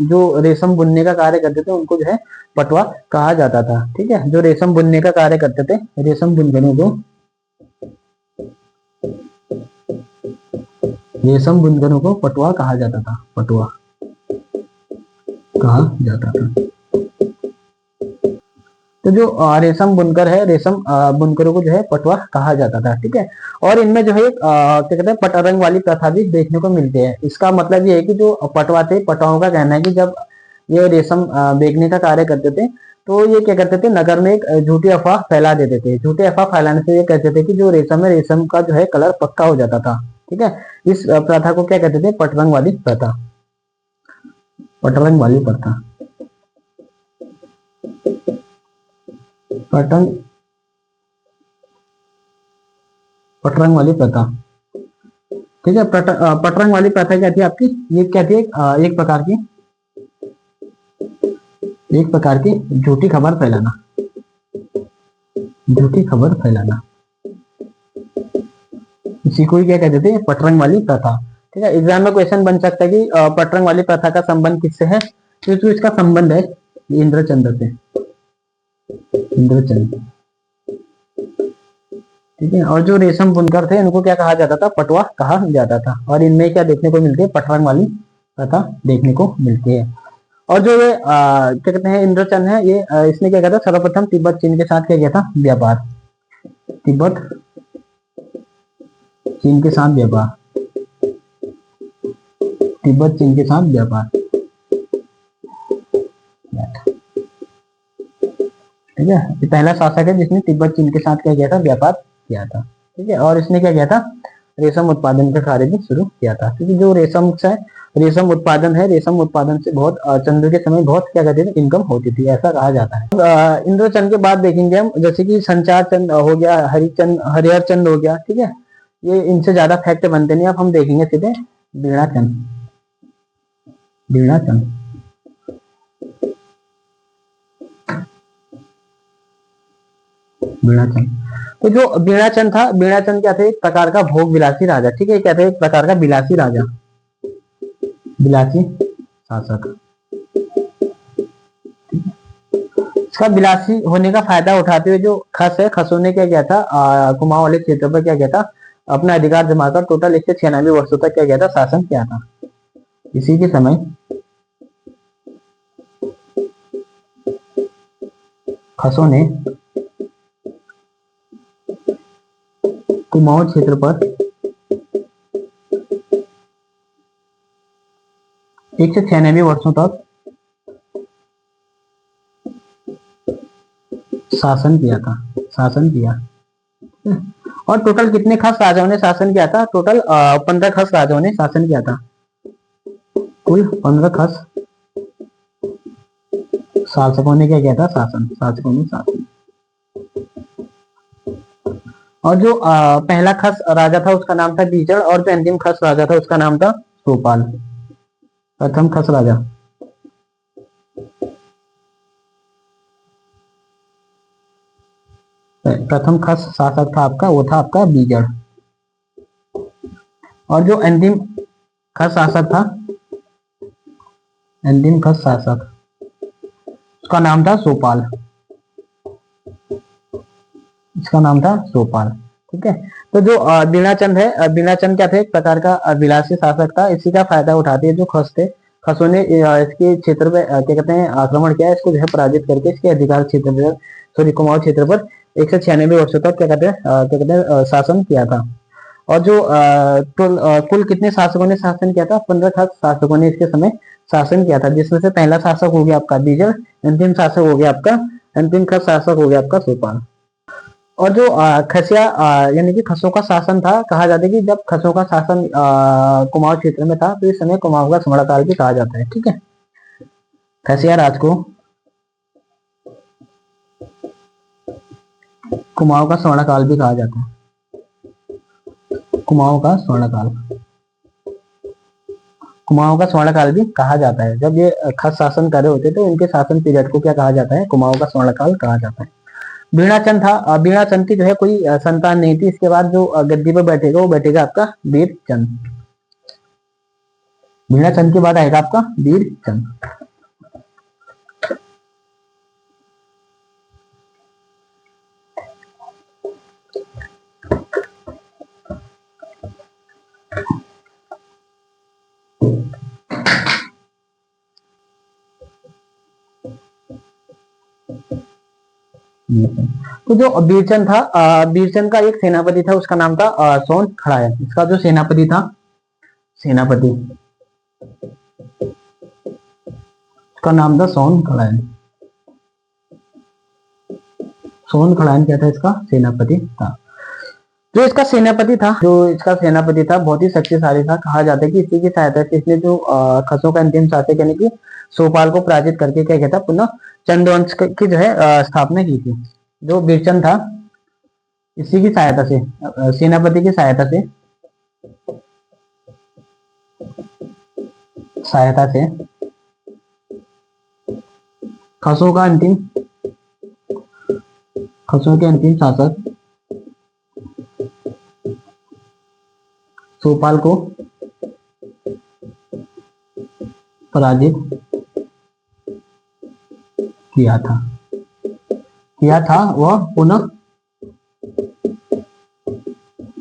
जो रेशम बुनने का कार्य करते थे उनको जो है पटवा कहा जाता था। ठीक है, जो रेशम बुनने का कार्य करते थे, रेशम बुनकरों को, रेशम बुनकरों को पटवा कहा जाता था, पटवा कहा जाता था। तो जो रेशम बुनकर है, रेशम बुनकरों को जो है पटवा कहा जाता था। ठीक है, और इनमें जो है क्या कहते हैं पटरंग वाली प्रथा भी देखने को मिलती है। इसका मतलब ये है कि जो पटवा थे, पटवाओं का कहना है कि जब ये रेशम बेचने का कार्य करते थे तो ये क्या करते थे, नगर में एक झूठी अफवाह फैला देते थे। झूठी अफवाह फैलाने से ये कहते थे कि जो रेशम है, रेशम का जो है कलर पक्का हो जाता था। ठीक है, इस प्रथा को क्या कहते थे, पटरंग वाली प्रथा, पटरंग वाली प्रथा, पटरंग पटरंग वाली प्रथा। ठीक है, पटरंग वाली प्रथा क्या थी आपकी, ये क्या थी, एक प्रकार की, एक प्रकार की झूठी खबर फैलाना, झूठी खबर फैलाना, इसी को ही क्या कहते थे, पटरंग वाली प्रथा। ठीक है, एग्जाम में क्वेश्चन बन सकता है कि पटरंग वाली प्रथा का संबंध किससे है, तो इसका संबंध है इंद्रचंद से, इंद्रचंद। ठीक है, और जो रेशम बुनकर थे इनको क्या कहा जाता था, पटवा कहा जाता था। और इनमें क्या देखने को मिलती है, पटरंग वाली प्रथा देखने को मिलती है। और जो ये क्या कहते हैं इंद्रचंद है, ये इसने क्या किया था, सर्वप्रथम तिब्बत चीन के साथ क्या किया था, व्यापार, तिब्बत चीन के साथ व्यापार, तिब्बत चीन के साथ व्यापार। ठीक है, ये पहला शासक है जिसने तिब्बत चीन के साथ क्या किया था, व्यापार किया था। ठीक है, और इसने क्या किया था, रेशम उत्पादन का कार्य भी शुरू किया था। क्योंकि जो रेशम से रेशम उत्पादन है, रेशम उत्पादन से बहुत चंद्र के समय बहुत क्या कहते थे, इनकम होती थी, ऐसा कहा जाता है। इंद्रचंद के बाद देखेंगे हम, जैसे कि संचार चंद हो गया, हरिहर चंद हो गया। ठीक है, ये इनसे ज्यादा फैक्ट बनते नहीं। अब हम देखेंगे सीधे बीणाचंद, बीणाचंद, बीणाचंद। तो जो बीणाचंद था, बीणाचंद क्या थे, एक प्रकार का भोग विलासी राजा। ठीक है, क्या थे, एक प्रकार का विलासी राजा, विलासी शासक। इसका विलासी होने का फायदा उठाते हुए जो खस है, खसों ने क्या किया था, कुमाऊं वाले क्षेत्र पर क्या किया था, अपना अधिकार जमाकर टोटल 196 वर्षों तक क्या किया था, शासन किया था। इसी के समय खसों ने कुमाऊं क्षेत्र पर 196 वर्षों तक शासन किया था, शासन किया। और टोटल कितने खस राजाओं ने शासन किया था, टोटल 15 खस राजाओं ने शासन किया था, कुल 15 खस शासकों ने क्या किया था, शासन, शासकों ने शासन। और जो पहला खस राजा था उसका नाम था बीजड़, और जो अंतिम खस राजा था उसका नाम था सोपाल। प्रथम खस राजा, प्रथम खस शासक था आपका, वो था आपका बीजड़। और जो अंतिम खस शासक था, अंतिम खस शासक, उसका नाम था सोपाल, इसका नाम था सोपाल। ठीक है, तो जो बीणाचंद है, बीणाचंद क्या थे, एक प्रकार का विलासी शासक था। इसी का फायदा उठाते हैं जो खस थे, खसों ने इसके क्षेत्र पे क्या कहते हैं आक्रमण किया, इसको जो है पराजित करके इसके अधिकार क्षेत्र पर, सॉरी कुमाऊं क्षेत्र पर 196 वर्षों तक क्या कहते हैं शासन किया था। और जो कुल कितने शासकों ने शासन किया था, 15 खस शासकों ने इसके समय शासन किया था, जिसमें से पहला शासक हो गया आपका बीजड़, अंतिम शासक हो गया आपका, अंतिम खस शासक हो गया आपका सोपाल। और जो खसिया यानी कि खसों का शासन था, कहा जाता है कि जब खसों का शासन कुमाऊं क्षेत्र में था, तो इस समय कुमाऊं का स्वर्णकाल भी कहा जाता है। ठीक है, खसिया राज को कुमाऊं का स्वर्णकाल भी कहा जाता है। कुमाऊं का स्वर्णकाल, कुमाऊं का स्वर्णकाल भी कहा जाता है। जब ये खस शासन कर रहे होते तो इनके शासन पीरियड को क्या कहा जाता है? कुमाऊं का स्वर्णकाल कहा जाता है। बीणाचंद था, बीणाचंद की जो है कोई संतान नहीं थी। इसके बाद जो गद्दी पर बैठेगा वो बैठेगा आपका वीरचंद। बीणाचंद के बाद आएगा आपका वीरचंद। तो जो बीरचंद था, बीरचंद का एक सेनापति था, उसका नाम था सोन खड़ायन। इसका जो सेनापति था, सेनापति उसका नाम था सोन खड़ायन। सोन खड़ायन क्या था? इसका सेनापति था। जो इसका सेनापति था, बहुत ही शक्तिशाली था। कहा जाता है कि इसी की सहायता से इसने जो खसों का अंतिम शासक यानी कि सोपाल को पराजित करके क्या कहता पुनः चंद्रवंश की जो है स्थापना की थी। जो बीरचंद था, इसी की सहायता से, सेनापति की सहायता से खसों के अंतिम शासक सोपाल को पराजित किया था वह पुनः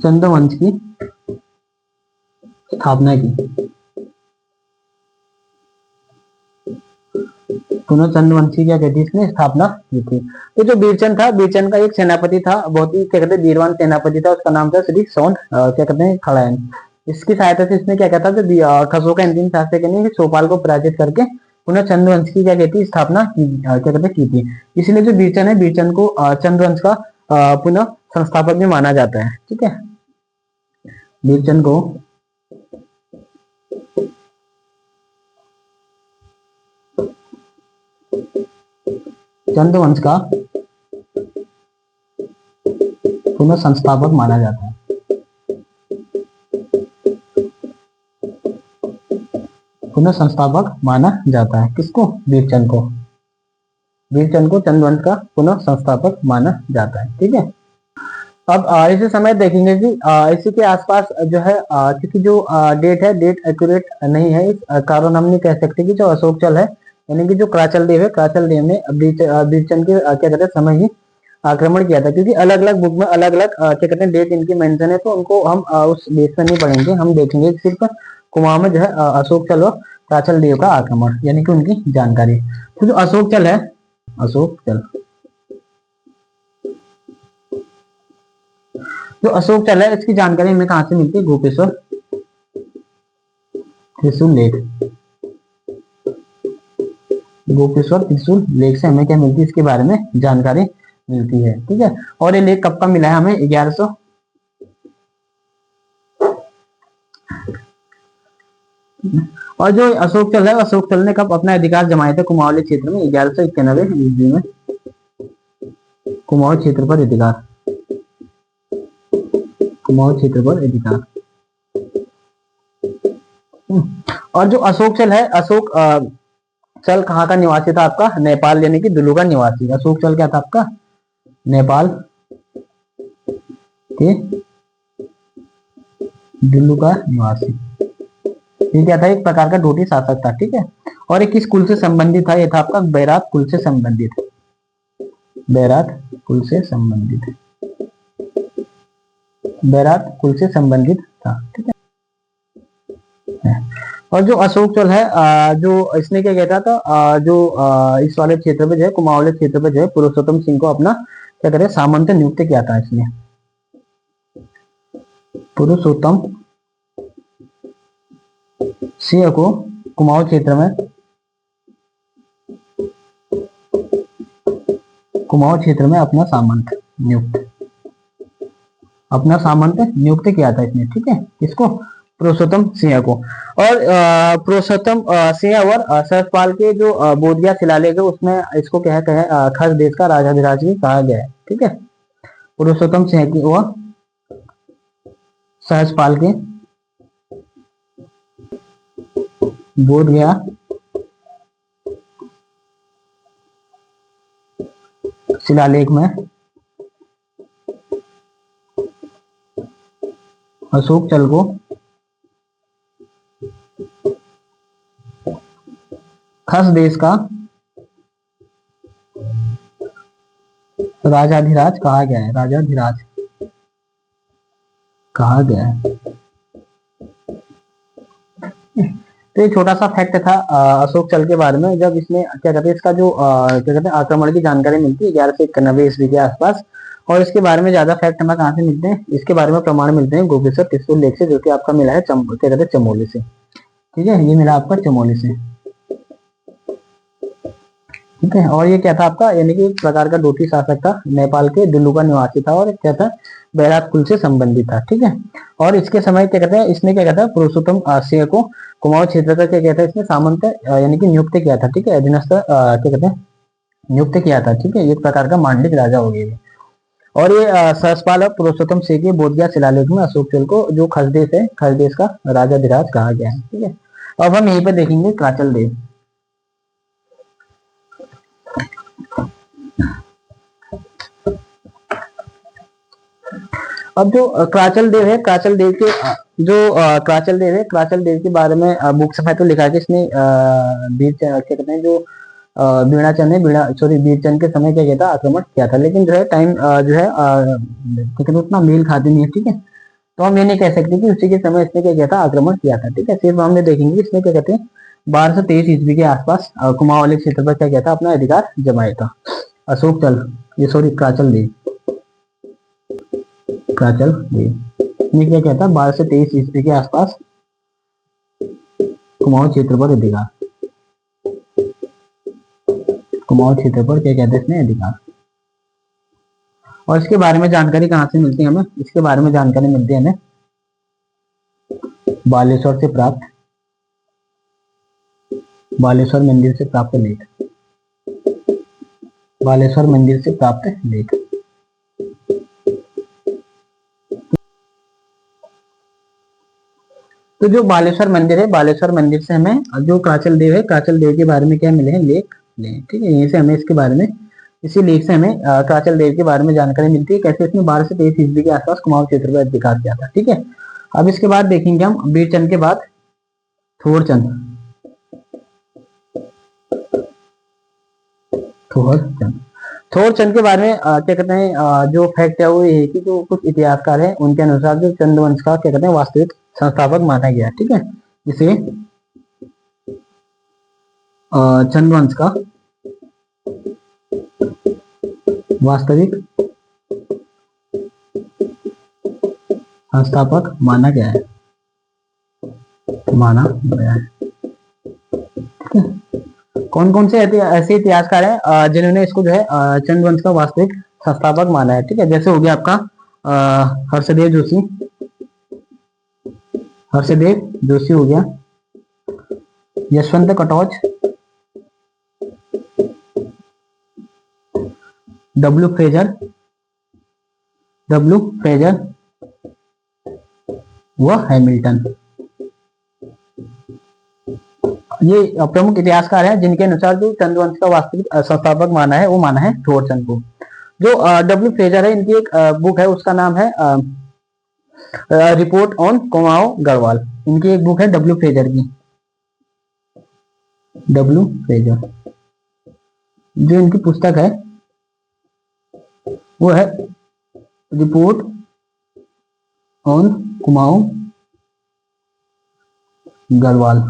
चंद्रवंश की स्थापना की। पुनः चंद्रवंशी क्या कहती है? इसने स्थापना की थी। तो जो बीरचंद था, बीरचंद का एक सेनापति था, बहुत ही क्या कहते हैं वीरवान सेनापति था। उसका नाम था श्री सोन क्या कहते हैं खड़ायन। इसकी सहायता से इसने क्या कहता था? खसों का अंतिम शासक यानी सोपाल को पराजित करके पुनः चंद्रवंश की क्या कहती है स्थापना क्या कहते की थी। इसलिए जो बीरचंद है, बीरचंद को चंद्रवंश का पुनः संस्थापक भी माना जाता है। ठीक है, बीरचंद को चंद्रवंश का पुनः संस्थापक माना जाता है। पुनः संस्थापक माना जाता है किसको? बीरचंद को। बीरचंद को चंद्रवंश का पुनः संस्थापक माना जाता है। ठीक है, अब इसी समय देखेंगे कि इसी के आसपास जो है क्योंकि जो डेट है, डेट एक्यूरेट नहीं है, इस कारण हम नहीं कह सकते कि जो अशोक चल है यानी कि जो कराचल देव है, कराचल देव ने बीरचंद के क्या कहते हैं समय ही आक्रमण किया था। क्योंकि अलग अलग बुक में अलग अलग क्या कहते हैं डेट इनकी मेंशन है, तो उनको हम उस बेस पर नहीं पढ़ेंगे। हम देखेंगे सिर्फ कुमाऊं में जो है अशोक चल और कराचल देव का आक्रमण यानी कि उनकी जानकारी। तो जो अशोक चल है, अशोक चल, जो अशोक चल है इसकी जानकारी हमें कहां से मिलती है? गोपेश्वर त्रिशूल लेख। गोपेश्वर त्रिशूल लेख से हमें क्या मिलती है? इसके बारे में जानकारी मिलती है। ठीक है, और ये लेख कब का मिला है हमें? 1100 और जो अशोक चल है, अशोक चल ने कब अपना अधिकार जमाए थे कुमाऊं क्षेत्र में? 1191 ईस्वी में कुमाऊं क्षेत्र पर अधिकार, कुमाऊं क्षेत्र पर अधिकार। और जो अशोक चल है, अशोक चल कहाँ का निवासी था? आपका नेपाल यानी कि दुल्लू का निवासी। अशोक चल क्या था? आपका नेपाल के दुल्लू का निवासी। ये क्या था? एक प्रकार का डोटी शासक था। ठीक है, और ये किस कुल से संबंधित था? ये था आपका बैरात कुल से संबंधित, बैरात कुल से संबंधित, बैरात कुल से संबंधित था। ठीक है, और जो अशोक चल है जो इसने क्या कहता था जो इस वाले क्षेत्र पे जो है कुमाऊं वाले क्षेत्र पे जो है पुरुषोत्तम सिंह को अपना क्या कहते हैं सामंत नियुक्त किया था। इसने पुरुषोत्तम सिंह को कुमाऊं क्षेत्र में, कुमाऊं क्षेत्र में अपना सामंत नियुक्त अपना सामंत नियुक्त किया था इसने, ठीक है, किसको, पुरुषोत्तम सिंह को। और पुरुषोत्तम सिंह और सहजपाल के जो बोधगया शिलालेख है उसमें इसको क्या है, खस देश का राजाधिराज भी कहा गया है, ठीक है। पुरुषोत्तम सिंह की और सहजपाल के बोधगया शिलालेख में अशोक चल को खस देश का राजाधिराज कहा गया है, राजाधिराज कहा गया है। तो ये छोटा सा फैक्ट था अशोक चल के बारे में। जब इसमें क्या कहते हैं, इसका जो क्या कहते हैं आक्रमण की जानकारी मिलती है 1191 ईस्वी के आसपास। और इसके बारे में ज्यादा फैक्ट हमें कहाँ से मिलते हैं, इसके बारे में प्रमाण मिलते हैं गोपेश्वर त्रिशूल लेख से, जो कि आपका मिला है क्या कहते हैं चमोली से, ठीक है, ये मिला आपका चमोली से, ठीक है। और ये क्या था आपका, यानी कि एक प्रकार का डोटी शासक था, नेपाल के दुल्लू का निवासी था और क्या था, बैरात कुल से संबंधित था, ठीक है। और इसके समय क्या कहते हैं, इसने क्या कहता है पुरुषोत्तम सिंह को कुमाऊं क्षेत्र का क्या कहता है इसने सामंत यानी कि नियुक्त किया था, ठीक है, अधीनस्थ क्या कहते हैं नियुक्त किया था, ठीक है, एक प्रकार का मांडलिक राजा हो गया। और ये सहजपाल और पुरुषोत्तम सिंह के बोधगया शिलालेख में अशोक चल को जो खसदेश है, खसदेश का राजाधिराज कहा गया है, ठीक है। अब हम यहीं पर देखेंगे क्राचल देव। अब जो क्राचल देव है, क्राचल देव के जो क्राचल देव है, क्राचल देव के बारे में बुक्स में तो लिखा है कि इसने वीर क्या कहते हैं जो बीणाचंद है, वीरचंद के समय क्या कहता है आक्रमण किया था। लेकिन जो है टाइम जो है क्या कहते हैं उतना मेल खाते नहीं है, ठीक है। तो हम ये नहीं कह सकते कि उसी के समय इसने क्या किया था आक्रमण किया था, ठीक है। सिर्फ हम ये देखेंगे इसने क्या कहते हैं 1223 ईस्वी के आसपास कुमाऊं वाले क्षेत्र पर क्या किया था अपना अधिकार जमाया था अशोक चल, ये क्राचल देव, क्राचल देव ने क्या कहता 1223 ईस्वी के आसपास कुमाऊं क्षेत्र पर अधिकार, कुमाऊं क्षेत्र पर क्या कहते हैं इसने अधिकार। और इसके बारे में जानकारी कहाँ से मिलती है हमें, इसके बारे में जानकारी मिलती है हमें बालेश्वर से प्राप्त, बालेश्वर मंदिर से प्राप्त लेख, बालेश्वर मंदिर से प्राप्त लेख। तो जो बालेश्वर मंदिर है, बालेश्वर मंदिर से हमें जो क्राचल देव है, क्राचल देव के बारे में क्या मिले हैं लेख ले, ठीक है। यहीं से हमें इसके बारे में, इसी लेख से हमें क्राचल देव के बारे में जानकारी मिलती है, कैसे इसने 1223 ईस्वी के आसपास कुमाऊं क्षेत्र पर अधिकार किया था, ठीक है। अब इसके बाद देखेंगे हम वीरचंद के बाद थोरचंद, थोरचंद के बारे में क्या कहते हैं जो फैक्ट है वो ये है कि जो कुछ इतिहासकार हैं उनके अनुसार जो चंद वंश का क्या कहते हैं वास्तविक संस्थापक माना गया, ठीक है। इसे चंद वंश का वास्तविक संस्थापक माना गया है, माना गया है, ठीक है। कौन कौन से ऐसे इतिहासकार हैं जिन्होंने इसको जो है चंद वंश का वास्तविक संस्थापक माना है, ठीक है। जैसे हो गया आपका हर्षदेव जोशी, हर्षदेव जोशी हो गया, Yashwant Katoch, W Fraser, W Fraser व हैमिल्टन, ये प्रमुख इतिहासकार हैं जिनके अनुसार जो चंद्रवंश का वास्तविक संस्थापक माना है वो माना है थोरचंद को। जो डब्ल्यू फ्रेजर है, इनकी एक बुक है उसका नाम है रिपोर्ट ऑन कुमाऊं गढ़वाल, इनकी एक बुक है डब्ल्यू फ्रेजर की, डब्ल्यू फ्रेजर। जो इनकी पुस्तक है वो है report on Kumaon Garhwal,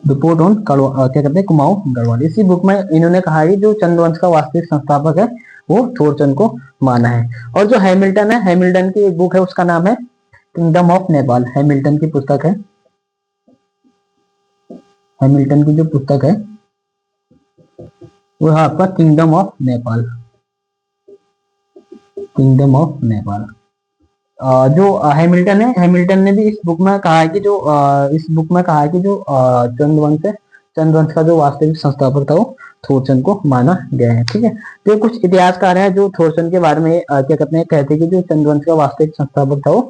report on क्या कहते हैं कुमाऊं गढ़वाल। इसी बुक में इन्होंने कहा है जो चंद्रवंश का वास्तविक संस्थापक है वो थोरचंद को माना है। और जो हैमिल्टन है, हैमिल्टन की एक बुक है उसका नाम है किंगडम ऑफ नेपाल, हैमिल्टन की पुस्तक है, हैमिल्टन की जो पुस्तक है वो है आपका kingdom of Nepal, kingdom of Nepal. जो हैमिल्टन है, हैमिल्टन ने भी इस बुक में कहा है कि जो इस बुक में कहा है कि जो चंद्रवंश है, चंद्रवंश का जो वास्तविक संस्थापक था वो थोरचंद को माना गया है। ठीक है, तो कुछ इतिहासकार हैं जो थोरचंद के बारे में क्या कहते हैं, कहते हैं कि जो चंद्रवंश का वास्तविक संस्थापक था वो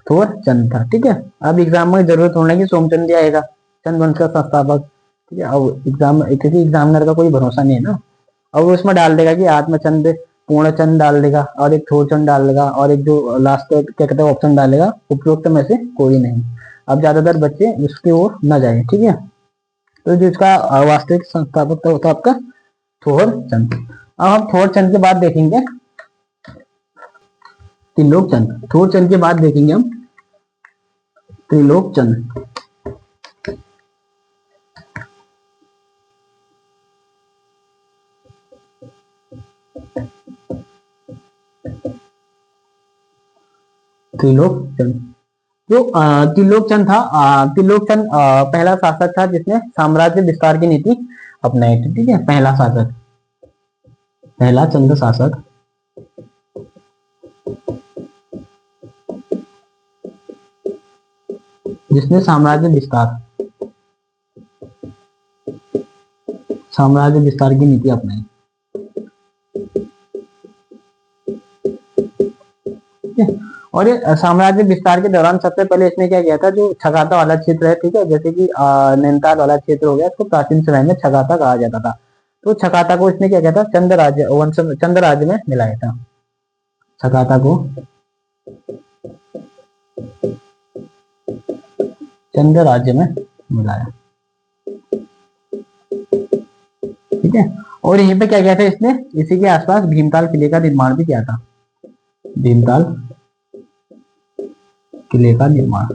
थोरचंद था। ठीक है, अब एग्जाम में जरूरत होने की सोमचंद ही आएगा चंद्रवंश का संस्थापक। ठीक है, अब एग्जाम, क्योंकि एग्जामिनर का कोई भरोसा नहीं है ना, अब वो इसमें डाल देगा कि आत्मचंद, पूर्णचंद डाल देगा, और एक थोरचंद डाल देगा, और एक जो लास्ट क्या कहते हैं ऑप्शन डालेगा, उपरोक्त में से कोई नहीं। अब ज्यादातर बच्चे उसकी ओर न जाए। ठीक है, तो जो इसका वास्तविक संस्थापक था वो था आपका थोरचंद। अब हम थोरचंद के बाद देखेंगे त्रिलोकचंद। थोरचंद के बाद देखेंगे हम त्रिलोकचंद। त्रिलोकचंद, जो त्रिलोकचंद था, त्रिलोकचंद पहला शासक था जिसने साम्राज्य विस्तार की नीति अपनाई थी। ठीक है, पहला शासक, पहला चंद्र शासक जिसने साम्राज्य विस्तार की नीति अपनाई। और ये साम्राज्य विस्तार के दौरान सबसे पहले इसने क्या किया था, जो छगाता वाला क्षेत्र है, ठीक है, जैसे कि नैनीताल वाला क्षेत्र हो गया, इसको प्राचीन समय में छगाता कहा जाता था। तो छगाता को इसने क्या किया था, चंद्र राज्य में मिलाया था। छगाता को चंद्र राज्य में मिलाया। ठीक है, और यहीं पे क्या किया था इसने, इसी के आसपास भीमताल किले का निर्माण भी किया था। भीमताल किले का निर्माण,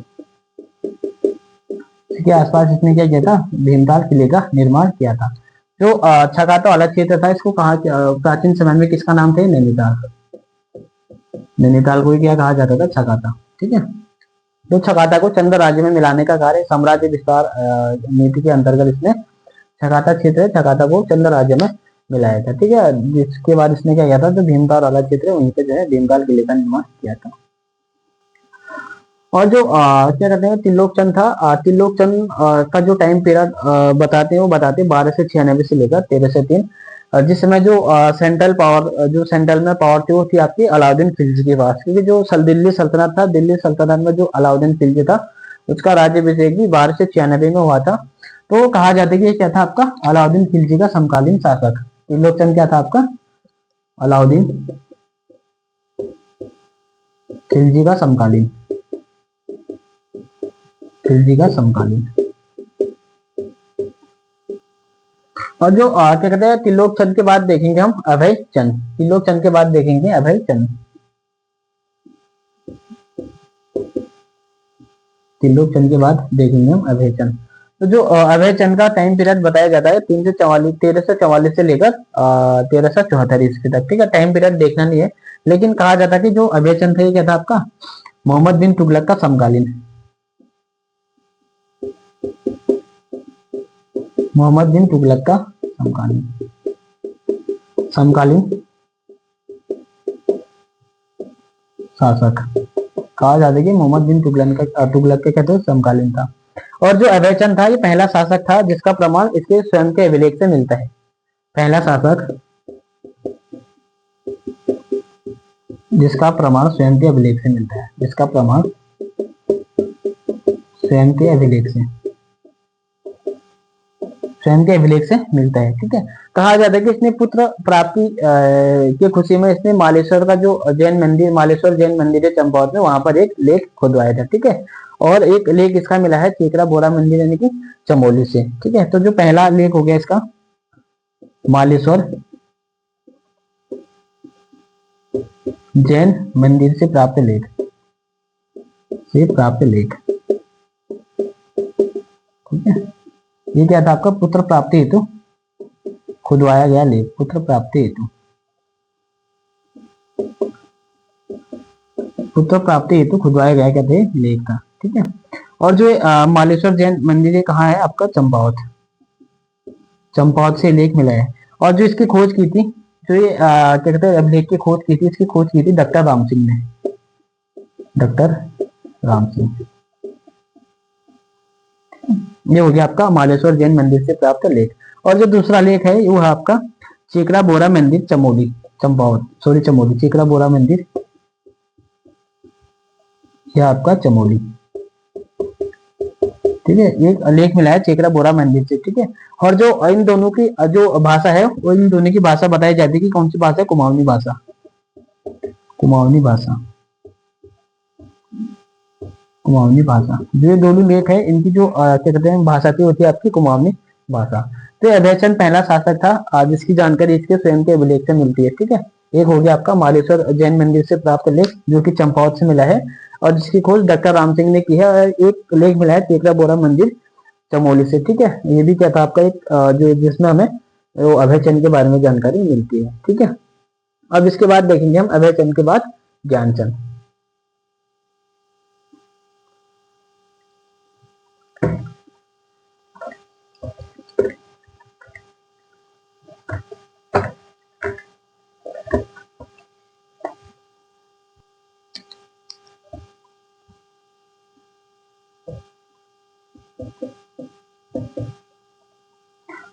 इसके आसपास इसने क्या किया था, भीमताल किले का निर्माण किया था। जो छगाता वाला क्षेत्र था, इसको कहा प्राचीन समय में किसका नाम था, नैनीताल। नैनीताल को क्या कहा जाता था, छगाता। ठीक है, तो छगाता को चंद्र राज्य में मिलाने का कार्य साम्राज्य विस्तार नीति के अंतर्गत इसने छगाता क्षेत्र है, छगाता को चंद्र राज्य में मिलाया था। ठीक है, जिसके बाद इसने क्या किया था, जो भीमताल वाला क्षेत्र है वहीं पे जो है भीमताल किले का निर्माण किया था। और जो क्या कहते हैं त्रिलोकचंद था, त्रिलोकचंद का जो टाइम पीरियड बताते हैं, वो बताते हैं 1296 से लेकर 1303, जिस समय जो सेंट्रल पावर, जो सेंट्रल में पावर थी वो थी आपकी अलाउद्दीन खिलजी के पास। क्योंकि जो दिल्ली सल्तनत था, दिल्ली सल्तनत में जो अलाउद्दीन खिलजी था उसका राज्याभिषेक भी 1296 में हुआ था। तो कहा जाता है कि ये क्या था आपका, अलाउद्दीन खिलजी का समकालीन शासक। त्रिलोकचंद क्या था आपका, अलाउद्दीन खिलजी का समकालीन, खिलजी का समकालीन। और जो क्या कहते हैं त्रिलोकचंद के बाद देखेंगे हम अभय चंद। त्रिलोकचंद के बाद देखेंगे अभय चंद। त्रिलोकचंद के बाद देखेंगे हम अभय चंद। तो जो अभय चंद का टाइम पीरियड बताया जाता है 1344 से लेकर 1374 ईस्वी तक। ठीक है, टाइम पीरियड देखना नहीं है, लेकिन कहा जाता है कि जो अभय चंद था ये क्या था आपका, मोहम्मद बिन तुगलक का समकालीन, मोहम्मद बिन तुगलक का समकालीन, समकालीन शासक। कहा जाता है कि मोहम्मद बिन तुगलक के कहते हैं समकालीन था। और जो अभय चंद था ये पहला शासक था जिसका प्रमाण इसके स्वयं के अभिलेख से मिलता है। पहला शासक जिसका प्रमाण स्वयं के अभिलेख से मिलता है, जिसका प्रमाण स्वयं के अभिलेख से, स्वयं के अभिलेख से मिलता है। ठीक है, कहा जाता है कि इसने पुत्र प्राप्ति की खुशी में इसने मालेश्वर का जो जैन मंदिर, मालेश्वर जैन मंदिर है चंपावत में, वहां पर एक लेख खुदवाया था। ठीक है, और एक लेख इसका मिला है चेकरा बोरा मंदिर यानी कि चमोली से। ठीक है, तो जो पहला लेख हो गया इसका मालेश्वर जैन मंदिर से प्राप्त लेख, से प्राप्त लेख। ठीक है, ये क्या था आपका, पुत्र प्राप्ति हेतु खुदवाया गया लेख, पुत्र प्राप्ति हेतु, पुत्र प्राप्ति हेतु खुदवाया गया क्या थे लेख था। ठीक है, और जो मालेश्वर जैन मंदिर कहाँ है आपका, चंपावत, चंपावत से लेख मिला है। और जो इसकी खोज की थी जो ये क्या कहते हैं अभिलेख की खोज की थी, इसकी खोज की थी डॉक्टर राम सिंह ने, डॉक्टर राम सिंह। ये हो गया आपका मालेश्वर जैन मंदिर से प्राप्त लेख। और जो दूसरा लेख है वो है आपका चेकड़ा बोरा मंदिर चमोली, चंपावत, सॉरी चमोली, चेकड़ा बोरा मंदिर यह आपका चमोली, ठीक है। ये लेख मिला है चेकड़ा बोरा मंदिर से, ठीक है। और जो इन दोनों की जो भाषा है वो इन दोनों की भाषा बताई जाती है कि कौन सी भाषा है, कुमाऊनी भाषा, कुमाऊनी भाषा, कुमाऊनी भाषा। जो ये दोनों लेख है इनकी जो क्या कहते हैं भाषा थी होती है आपकी कुमाऊनी भाषा। तो अभय चंद पहला शासक था जिसकी जानकारी इसके स्वयं के अभिलेख से मिलती है, ठीक है। एक हो गया आपका मालेश्वर जैन मंदिर से प्राप्त लेख जो कि चंपावत से मिला है और जिसकी खोज डॉक्टर राम सिंह ने की है। और एक लेख मिला है चेकड़ा बोरा मंदिर चमोली से, ठीक है। ये भी क्या था आपका एक जो जिसमें हमें वो अभय चंद के बारे में जानकारी मिलती है, ठीक है। अब इसके बाद देखेंगे हम अभय चंद के बाद ज्ञानचंद।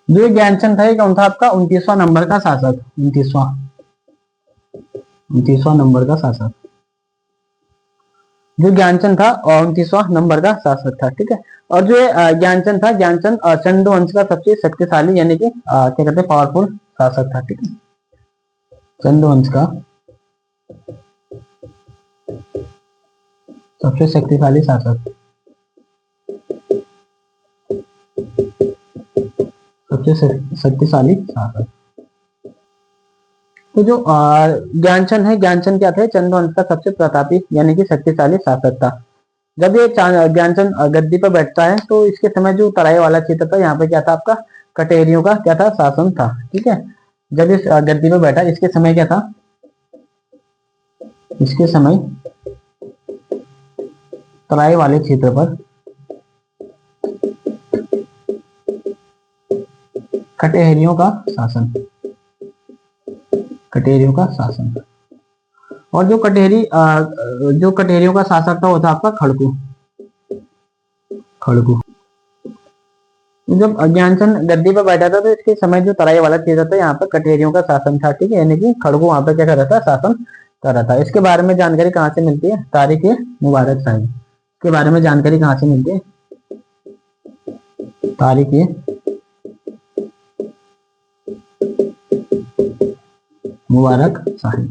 जो ज्ञानचंद था ये कौन था आपका 29वां नंबर का शासक, 29वां नंबर का शासक। जो ज्ञानचंद था और 29वां नंबर का शासक था, ठीक है। और जो ज्ञानचंद था, ज्ञानचंद चंद वंश का सबसे शक्तिशाली यानी कि क्या कहते हैं पावरफुल शासक था, ठीक है। चंद वंश का सबसे शक्तिशाली शासक, सबसे शक्तिशाली शासक। तो जो ज्ञानचंद है, ज्ञानचंद क्या थे, चंद वंश का सबसे प्रतापी यानी कि शक्तिशाली शासक था। जब ये ज्ञानचंद गद्दी पर बैठता है तो इसके समय जो तराई वाला क्षेत्र था यहाँ पे क्या था आपका कटेरियों का क्या था शासन था, ठीक है। जब इस गद्दी पर बैठा इसके समय क्या था, इसके समय तराई वाले क्षेत्र पर कटेरियों का शासन, कटेरियों का शासन। और जो कटेरियों का शासक था वो था आपका खड़कू, खड़कू। जब ज्ञानचंद गद्दी पर बैठा था तो इसके समय जो तराई वाला क्षेत्र था यहाँ पर कटेरियों का शासन था, ठीक है। यानी कि खड़गू वहां पर क्या कर रहा था, शासन कर रहा था। इसके बारे में जानकारी कहाँ से मिलती है, तारीख मुबारक शाही के बारे में जानकारी कहाँ से मिलती है, तारीख मुबारक शाही,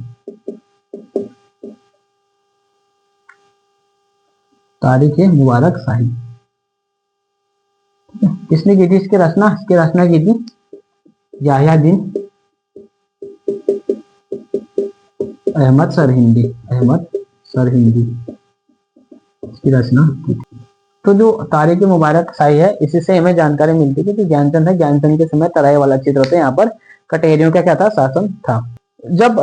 तारीख मुबारक शाही। किसने की थी इसकी रचना, इसकी रचना की थी याह्यादीन अहमद सरहिंदी, अहमद सरहिंदी इसकी रचना की थी। तो जो तारीख मुबारक शाही है इसी से हमें जानकारी मिलती है कि ज्ञानचंद है, ज्ञानचंद के समय तराई वाला क्षेत्र होता है यहाँ पर कटेरियों का क्या था शासन था। जब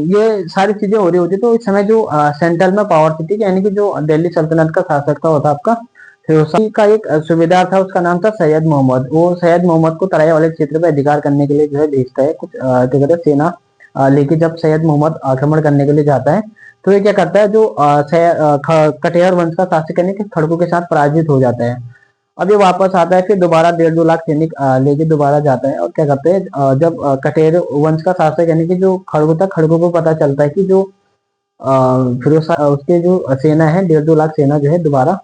ये सारी चीजें हो रही होती तो इस समय जो सेंट्रल में पावर थी, ठीक है, यानी कि जो दिल्ली सल्तनत का शासक था वो था आपका फिरोज का एक सूबेदार था, उसका नाम था सैयद मोहम्मद। वो सैयद मोहम्मद को तराई वाले क्षेत्र पर अधिकार करने के लिए जो है भेजता है कुछ क्या कहते हैं सेना लेके। जब सैयद मोहम्मद आक्रमण करने के लिए जाता है तो ये क्या करता है, जो कटेर वंश का शासक यानी कि खड़गू के साथ पराजित हो जाता है। अब ये वापस आता है, फिर दोबारा 1.5-2 लाख सैनिक लेके दोबारा जाता है और क्या करते हैं जब कटेर वंश का शासक यानी कि जो खड़गू था, खड़गू को पता चलता है कि जो फिरोज उसके जो सेना है 1.5-2 लाख सेना जो है दोबारा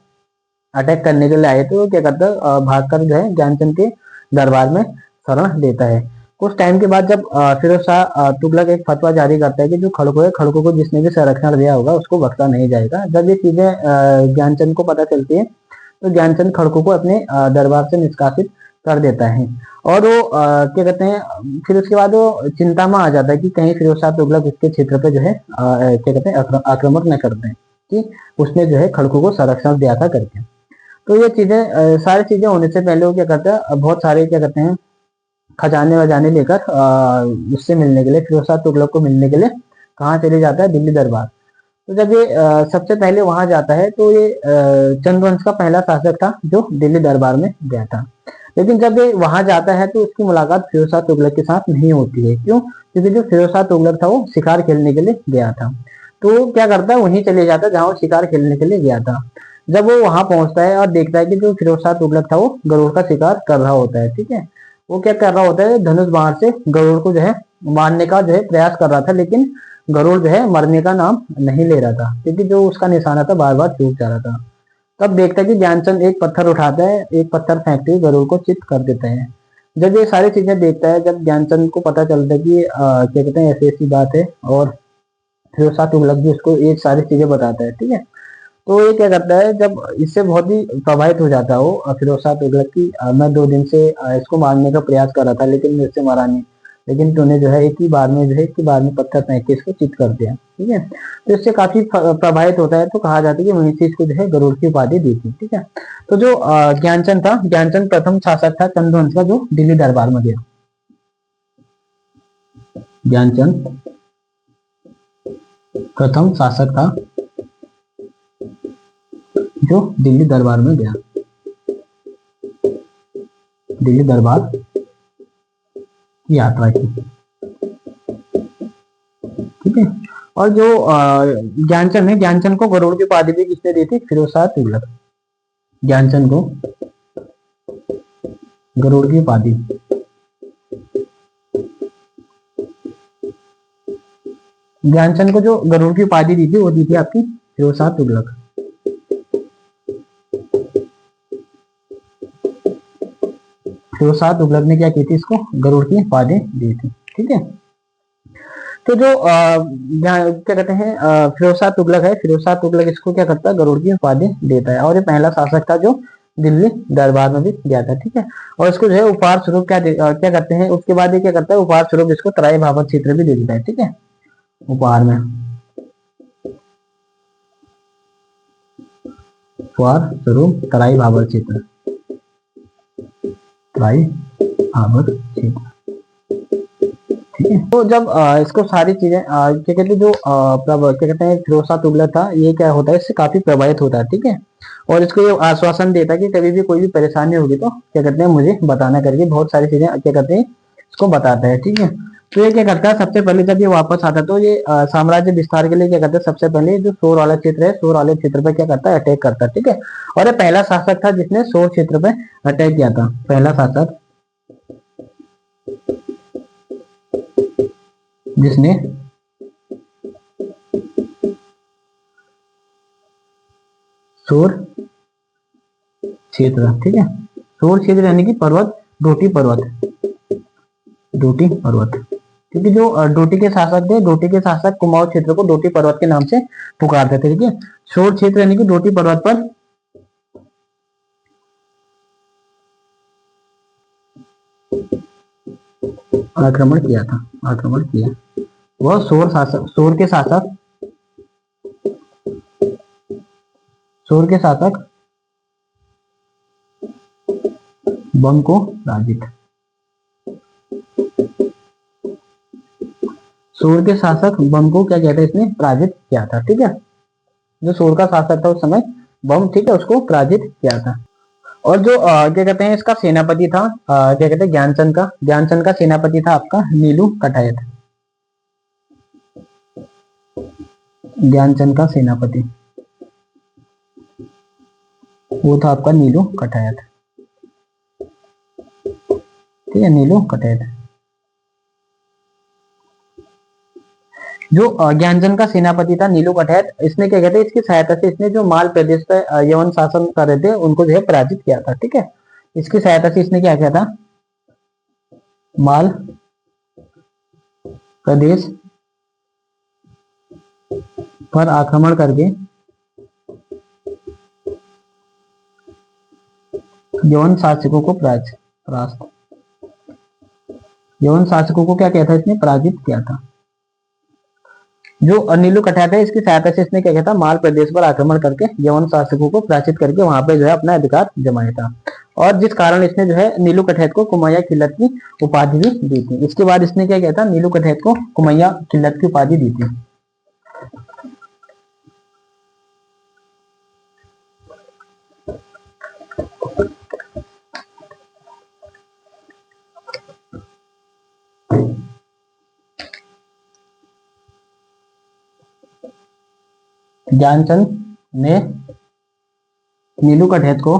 अटैक करने के लिए आए, तो क्या करता है भागकर जो है ज्ञानचंद के दरबार में शरण लेता है। कुछ टाइम के बाद जब फिरोज शाह तुगलक एक फतवा जारी करता है कि जो खड़गू है, खड़गू को जिसने भी संरक्षण दिया होगा उसको बख्शा नहीं जाएगा। जब ये चीजें ज्ञानचंद को पता चलती है तो ज्ञानचंद खड़गू को अपने दरबार से निष्कासित कर देता है। और वो क्या कहते हैं फिर उसके बाद वो चिंता में आ जाता है कि कहीं फिरोज शाह तुगलक इसके क्षेत्र पे जो है क्या कहते हैं आक्रमण न कर दें, कि उसने जो है खड़गू को संरक्षण दिया था करके। तो ये चीजें सारी चीजें होने से पहले वो क्या करता है बहुत सारे क्या कहते हैं खजाने वजाने लेकर उससे मिलने के लिए, फिरोज शाह तुगलक को मिलने के लिए कहाँ चले जाता है, दिल्ली दरबार। तो जब ये सबसे पहले वहां जाता है तो ये चंद वंश का पहला शासक था जो दिल्ली दरबार में गया था। लेकिन जब ये वहां जाता है तो उसकी मुलाकात फिरोज शाह तुगलक के साथ नहीं होती है। क्यों? क्योंकि जो फिरोज शाह तुगलक था वो शिकार खेलने के लिए गया था। तो क्या करता है, वहीं चले जाता है जहां वो शिकार खेलने के लिए गया था। जब वो वहां पहुंचता है और देखता है कि जो फिरोज शाह तुगलक था वो गरुड़ का शिकार कर रहा होता है, ठीक है। वो क्या कर रहा होता है, धनुष बाण से गरुड़ को जो है मारने का जो है प्रयास कर रहा था, लेकिन गरुड़ जो है मरने का नाम नहीं ले रहा था, क्योंकि जो उसका निशाना था बार बार चूक जा रहा था। तब देखता है कि ज्ञानचंद एक पत्थर उठाता है, एक पत्थर फेंकते ही गरुड़ को चित कर देता है। जब ये सारी चीजें देखता है, जब ज्ञानचंद को पता चलता है कि क्या कहते हैं ऐसी ऐसी बात है, और फिर साथ तुगलक भी उसको ये सारी चीजें बताता है, ठीक है। तो ये क्या करता है, जब इससे बहुत ही प्रभावित हो जाता है वो फिरोज शाह तुगलक की, मैं 2 दिन से इसको मारने का प्रयास कर रहा था लेकिन मेरे से मारा नहीं, लेकिन तूने जो है एक ही बार में जो है एक ही बार में पत्थर फेंक के इसको चित कर दिया, ठीक है। तो इससे काफी प्रभावित होता है, तो कहा जाता है कि वहीं से इसको जो है गरुड़ की उपाधि दी थी, ठीक है। तो जो ज्ञानचंद था, ज्ञानचंद प्रथम शासक था चंद्रवंश का, जो दिल्ली दरबार में गया। ज्ञानचंद प्रथम शासक था जो दिल्ली दरबार में गया, दिल्ली दरबार की यात्रा की, ठीक है। और जो ज्ञानचंद है, ज्ञानचंद को गरुड़ की उपाधि भी किसने दी थी? फिरोज शाह तुगलक। ज्ञानचंद को गरुड़ की उपाधि, ज्ञानचंद को जो गरुड़ की उपाधि दी थी वो दी थी आपकी फिरोज शाह तुगलक। फिरोज शाह तुगलक ने क्या की थी? इसको गरुड़ की उपाधि दी थी, ठीक है। तो जो क्या कहते हैं फिरोज शाह तुगलक है, फिरोज शाह तुगलक इसको क्या करता है? गरुड़ की उपाधि देता है, और ये पहला शासक था जो दिल्ली दरबार में भी गया था, ठीक है। और इसको जो है उपहार स्वरूप क्या करते हैं, उसके बाद ये क्या करता है, उपहार स्वरूप इसको तराई भाबर क्षेत्र भी दे देता है, ठीक है। उपहार में, उपहार स्वरूप तराई भाबर क्षेत्र, तराई भाबर क्षेत्र, ठीक है। तो जब इसको सारी चीजें क्या कहते हैं, जो क्या कहते हैं फिरोज शाह तुगलक था, ये क्या होता है, इससे काफी प्रभावित होता है, ठीक है। और इसको ये आश्वासन देता है कि कभी भी कोई भी परेशानी होगी तो क्या कहते हैं मुझे बताना, करके बहुत सारी चीजें क्या कहते हैं इसको बताता है, ठीक है। तो ये क्या करता है, सबसे पहले जब ये वापस आता है तो ये साम्राज्य विस्तार के लिए क्या करता है, सबसे पहले जो सोर वाला क्षेत्र है, सोर वाले क्षेत्र पर क्या करता है, अटैक करता है, ठीक है। और ये पहला शासक था जिसने सोर क्षेत्र पे अटैक किया था, पहला शासक जिसने सोर क्षेत्र, ठीक है, सोर क्षेत्र यानी कि पर्वत, डोटी पर्वत, डोटी पर्वत, क्योंकि जो डोटी के शासक थे, डोटी के शासक कुमाऊं क्षेत्र को डोटी पर्वत के नाम से पुकारते थे, ठीक है। सोर क्षेत्र यानी कि डोटी पर्वत पर आक्रमण किया था, आक्रमण किया। वह सोर शासक, सोर के शासक, सोर के शासक बंग को पराजित, सोर के शासक बंग को क्या कहते हैं, इसने पराजित किया था, ठीक है। जो सोर का शासक था उस समय बम, ठीक है, उसको पराजित किया था। और जो क्या कहते हैं इसका सेनापति था, क्या कहते हैं ज्ञानचंद का, ज्ञानचंद का सेनापति था आपका नीलू कटायत, ज्ञानचंद का सेनापति वो था आपका नीलू कटायत, ठीक है, नीलू कटायत। जो ज्ञानचंद का सेनापति था नीलू कटायत, इसने क्या कहते हैं, इसकी सहायता से इसने जो माल प्रदेश पर यवन शासन कर रहे थे उनको जो है पराजित किया था, ठीक है। इसकी सहायता से इसने क्या किया था, माल प्रदेश पर आक्रमण करके यवन शासकों को परास्त, यवन शासकों को क्या किया था, इसने पराजित किया था। जो नीलू कटायत है, इसकी सहायता से इसने क्या किया था, माल प्रदेश पर आक्रमण करके यवन शासकों को पराजित करके वहां पे जो है अपना अधिकार जमाया था। और जिस कारण इसने जो है नीलू कटायत को कुमैया किल्लत की उपाधि भी दी थी। इसके बाद इसने क्या किया था, नीलू कटायत को कुमैया किल्लत की उपाधि दी थी। ज्ञानचंद ने नीलू कठेत को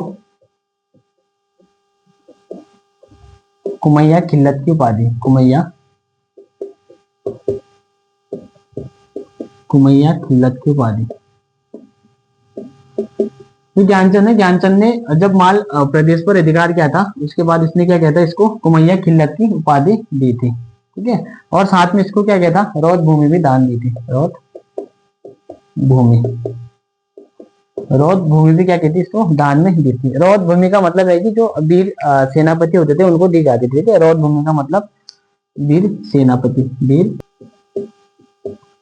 कुमैया खिल्लत की उपाधि, कुमैया खिल्लत की उपाधि। तो ज्ञानचंद ने जब माल प्रदेश पर अधिकार किया था, उसके बाद इसने क्या किया था, इसको कुमैया खिल्लत की उपाधि दी थी। ठीक है, और साथ में इसको क्या किया था, रौद भूमि भी दान दी थी। रौद भूमि भी क्या कहती, इसको दान में दी थी। रौद भूमि का मतलब है कि जो वीर सेनापति होते थे उनको दी जाती थी। ठीक है, रौद भूमि का मतलब वीर सेनापति,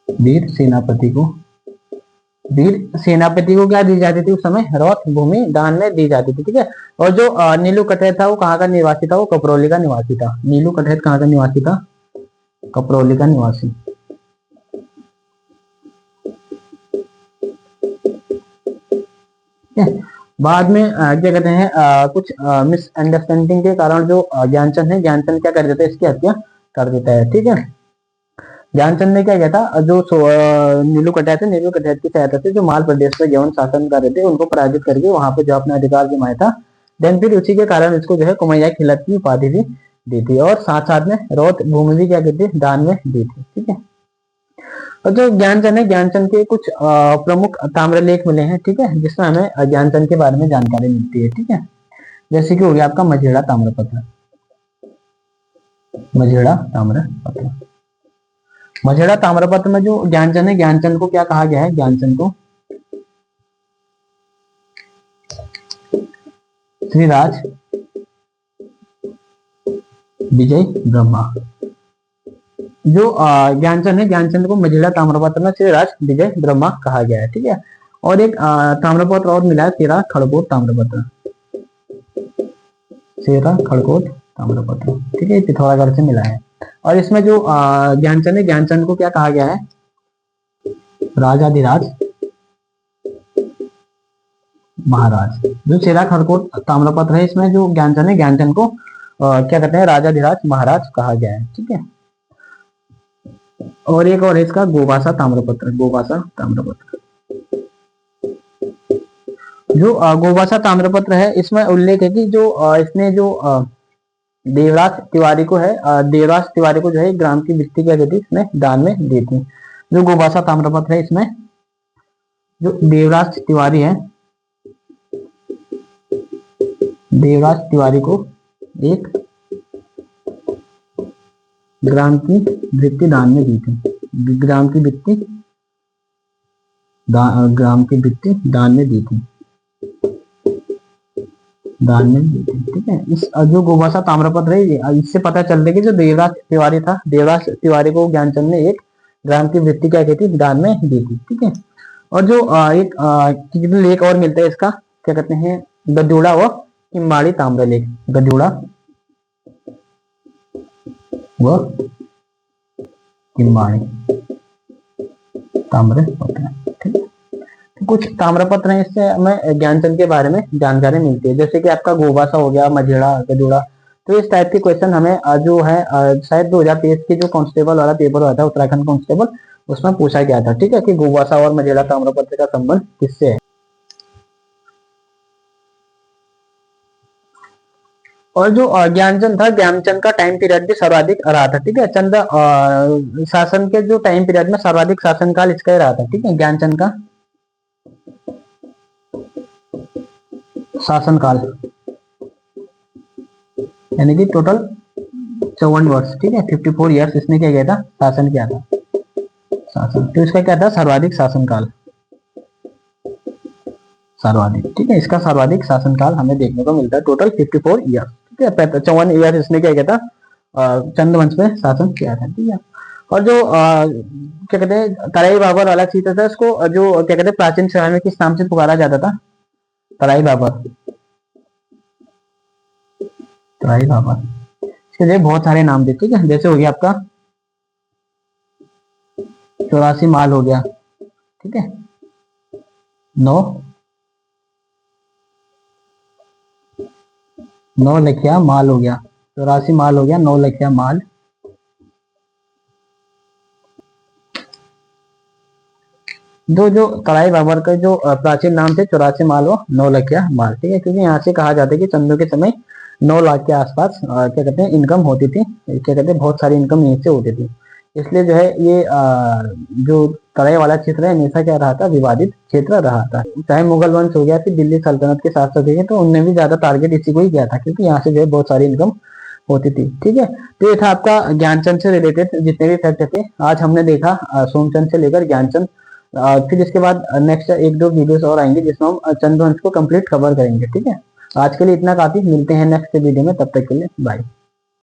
वीर सेनापति को क्या दी जाती थी उस समय, रौद भूमि दान में दी जाती थी। ठीक है, और जो नीलू कठेत था वो कहाँ का निवासी था, वो कपरौली का निवासी था। नीलू कठेत कहाँ का निवासी था, कपरौली का निवासी। बाद में क्या कहते हैं, कुछ मिसअंडरस्टैंडिंग के कारण जो ज्ञानचंद क्या कर देता है, इसकी हत्या कर देता है। ठीक है, ज्ञानचंद ने क्या किया था, जो नीलू कठेत की सहायता से जो माल प्रदेश पर यौन शासन कर रहे थे उनको पराजित करके वहां पे जो अपना अधिकार जमाया था। देन फिर उसी के कारण इसको जो है कुमैया खिल्लत की उपाधि भी दी थी, और साथ साथ में रौद भूमि भी क्या कहती है, दान में दी थी। ठीक है, और जो ज्ञानचंद के कुछ प्रमुख ताम्रलेख मिले हैं। ठीक है, जिसमें हमें ज्ञानचंद के बारे में जानकारी मिलती है। ठीक है, जैसे कि हो गया आपका मझेड़ा ताम्रपत्र। मझेड़ा ताम्रपत्र में जो ज्ञानचंद को क्या कहा गया है, ज्ञानचंद को श्रीराज विजय ब्रह्मा। जो ज्ञानचंद को मझेड़ा ताम्रपत्र में श्रीराज विजय ब्रह्मा कहा गया है। ठीक है, और एक ताम्रपत्र और मिला है, तेरा खड़कोट ताम्रपत्र। ठीक है, पिथौरागढ़ से मिला है। और इसमें जो ज्ञानचंद को क्या कहा गया है, राजाधिराज महाराज। जो चेरा खड़कोट ताम्रपत्र है, इसमें जो ज्ञानचंद को क्या कहते हैं, राजाधिराज महाराज कहा गया है। ठीक है, और एक और इसका गोवासा ताम्रपत्र। जो गोवासा ताम्रपत्र है, इसमें उल्लेख है कि जो इसने जो देवराज तिवारी को जो है ग्राम की वित्ती क्या थी, इसने दान में दी थी। जो गोवासा ताम्रपत्र है, इसमें जो देवराज तिवारी को एक ग्राम की वृत्ति दान में दी थी। ग्राम की वृत्ति दान में दी थी। ठीक है, इस जो गोवासा ताम्रपत्र है, इससे पता चलता है कि जो देवराज तिवारी को ज्ञानचंद ने एक ग्राम की वृत्ति क्या कहती, दान में दी थी। ठीक है, और जो एक लेख और मिलता है इसका, क्या कहते हैं, गद्योड़ा व किम्बाड़ी ताम्रलेख। गद्योड़ा व किम्बाड़ी ताम्रपत्र। ठीक है, कुछ ताम्रपत्र हैं, इससे हमें ज्ञानचंद के बारे में जानकारी मिलती है। जैसे कि आपका गोवासा हो गया, मझेड़ा, गद्योड़ा। तो इस टाइप के क्वेश्चन हमें जो है शायद 2023 के जो कांस्टेबल वाला पेपर हुआ था, उत्तराखंड कांस्टेबल, उसमें पूछा गया था। ठीक है, कि गोवासा और मझेड़ा ताम्रपत्र का संबंध किससे है। और जो ज्ञानचंद का टाइम पीरियड भी सर्वाधिक रहा था। ठीक है, चंद शासन के जो टाइम पीरियड में सर्वाधिक शासनकाल इसका ही रहा था। ठीक है, ज्ञानचंद का शासनकाल यानी कि टोटल 54 वर्ष। ठीक है, 54 ईयर्स इसने क्या किया था, शासन किया था। तो इसका क्या था, सर्वाधिक शासनकाल, ठीक है, इसका सर्वाधिक शासनकाल हमें देखने को मिलता है, टोटल 54 ईयर्स। ठीक है, 54 ईयर इसने क्या किया था, चंद्रवंश पे शासन किया था। ठीक है, और जो क्या कहते हैं, तराई बाबर वाला चीज था, इसको जो क्या कहते हैं, प्राचीन समय में किस नाम से पुकारा जाता था, तराई बाबर। इसके लिए बहुत सारे नाम थे। ठीक है, जैसे हो गया आपका 84 माल हो गया। ठीक है, 9 लखिया माल हो गया, 84 माल हो गया, 9 लखिया माल। जो जो कड़ाई बाबर का जो प्राचीन नाम थे 84 माल व 9 लाख माल, ठीक है, क्योंकि यहाँ से कहा जाता है कि चंदू के समय 9 लाख के आसपास क्या कहते हैं इनकम होती थी, क्या कहते हैं बहुत सारी इनकम यहीं से होती थी। इसलिए जो है ये जो कड़ाई वाला क्षेत्र है हमेशा क्या रहा था, विवादित क्षेत्र रहा था। चाहे मुगल वंश हो गया, फिर दिल्ली सल्तनत के शासक है, तो उनने भी ज्यादा टारगेट इसी को ही किया था, क्योंकि यहाँ से जो है बहुत सारी इनकम होती थी। ठीक है, तो ये था आपका ज्ञानचंद से रिलेटेड जितने भी फैक्ट थे। आज हमने देखा सोमचंद से लेकर ज्ञानचंद। फिर इसके बाद नेक्स्ट एक दो वीडियोस और आएंगे जिसमें हम चंद्रवंश को कंप्लीट कवर करेंगे। ठीक है, आज के लिए इतना काफी, मिलते हैं नेक्स्ट वीडियो में, तब तक के लिए बाय।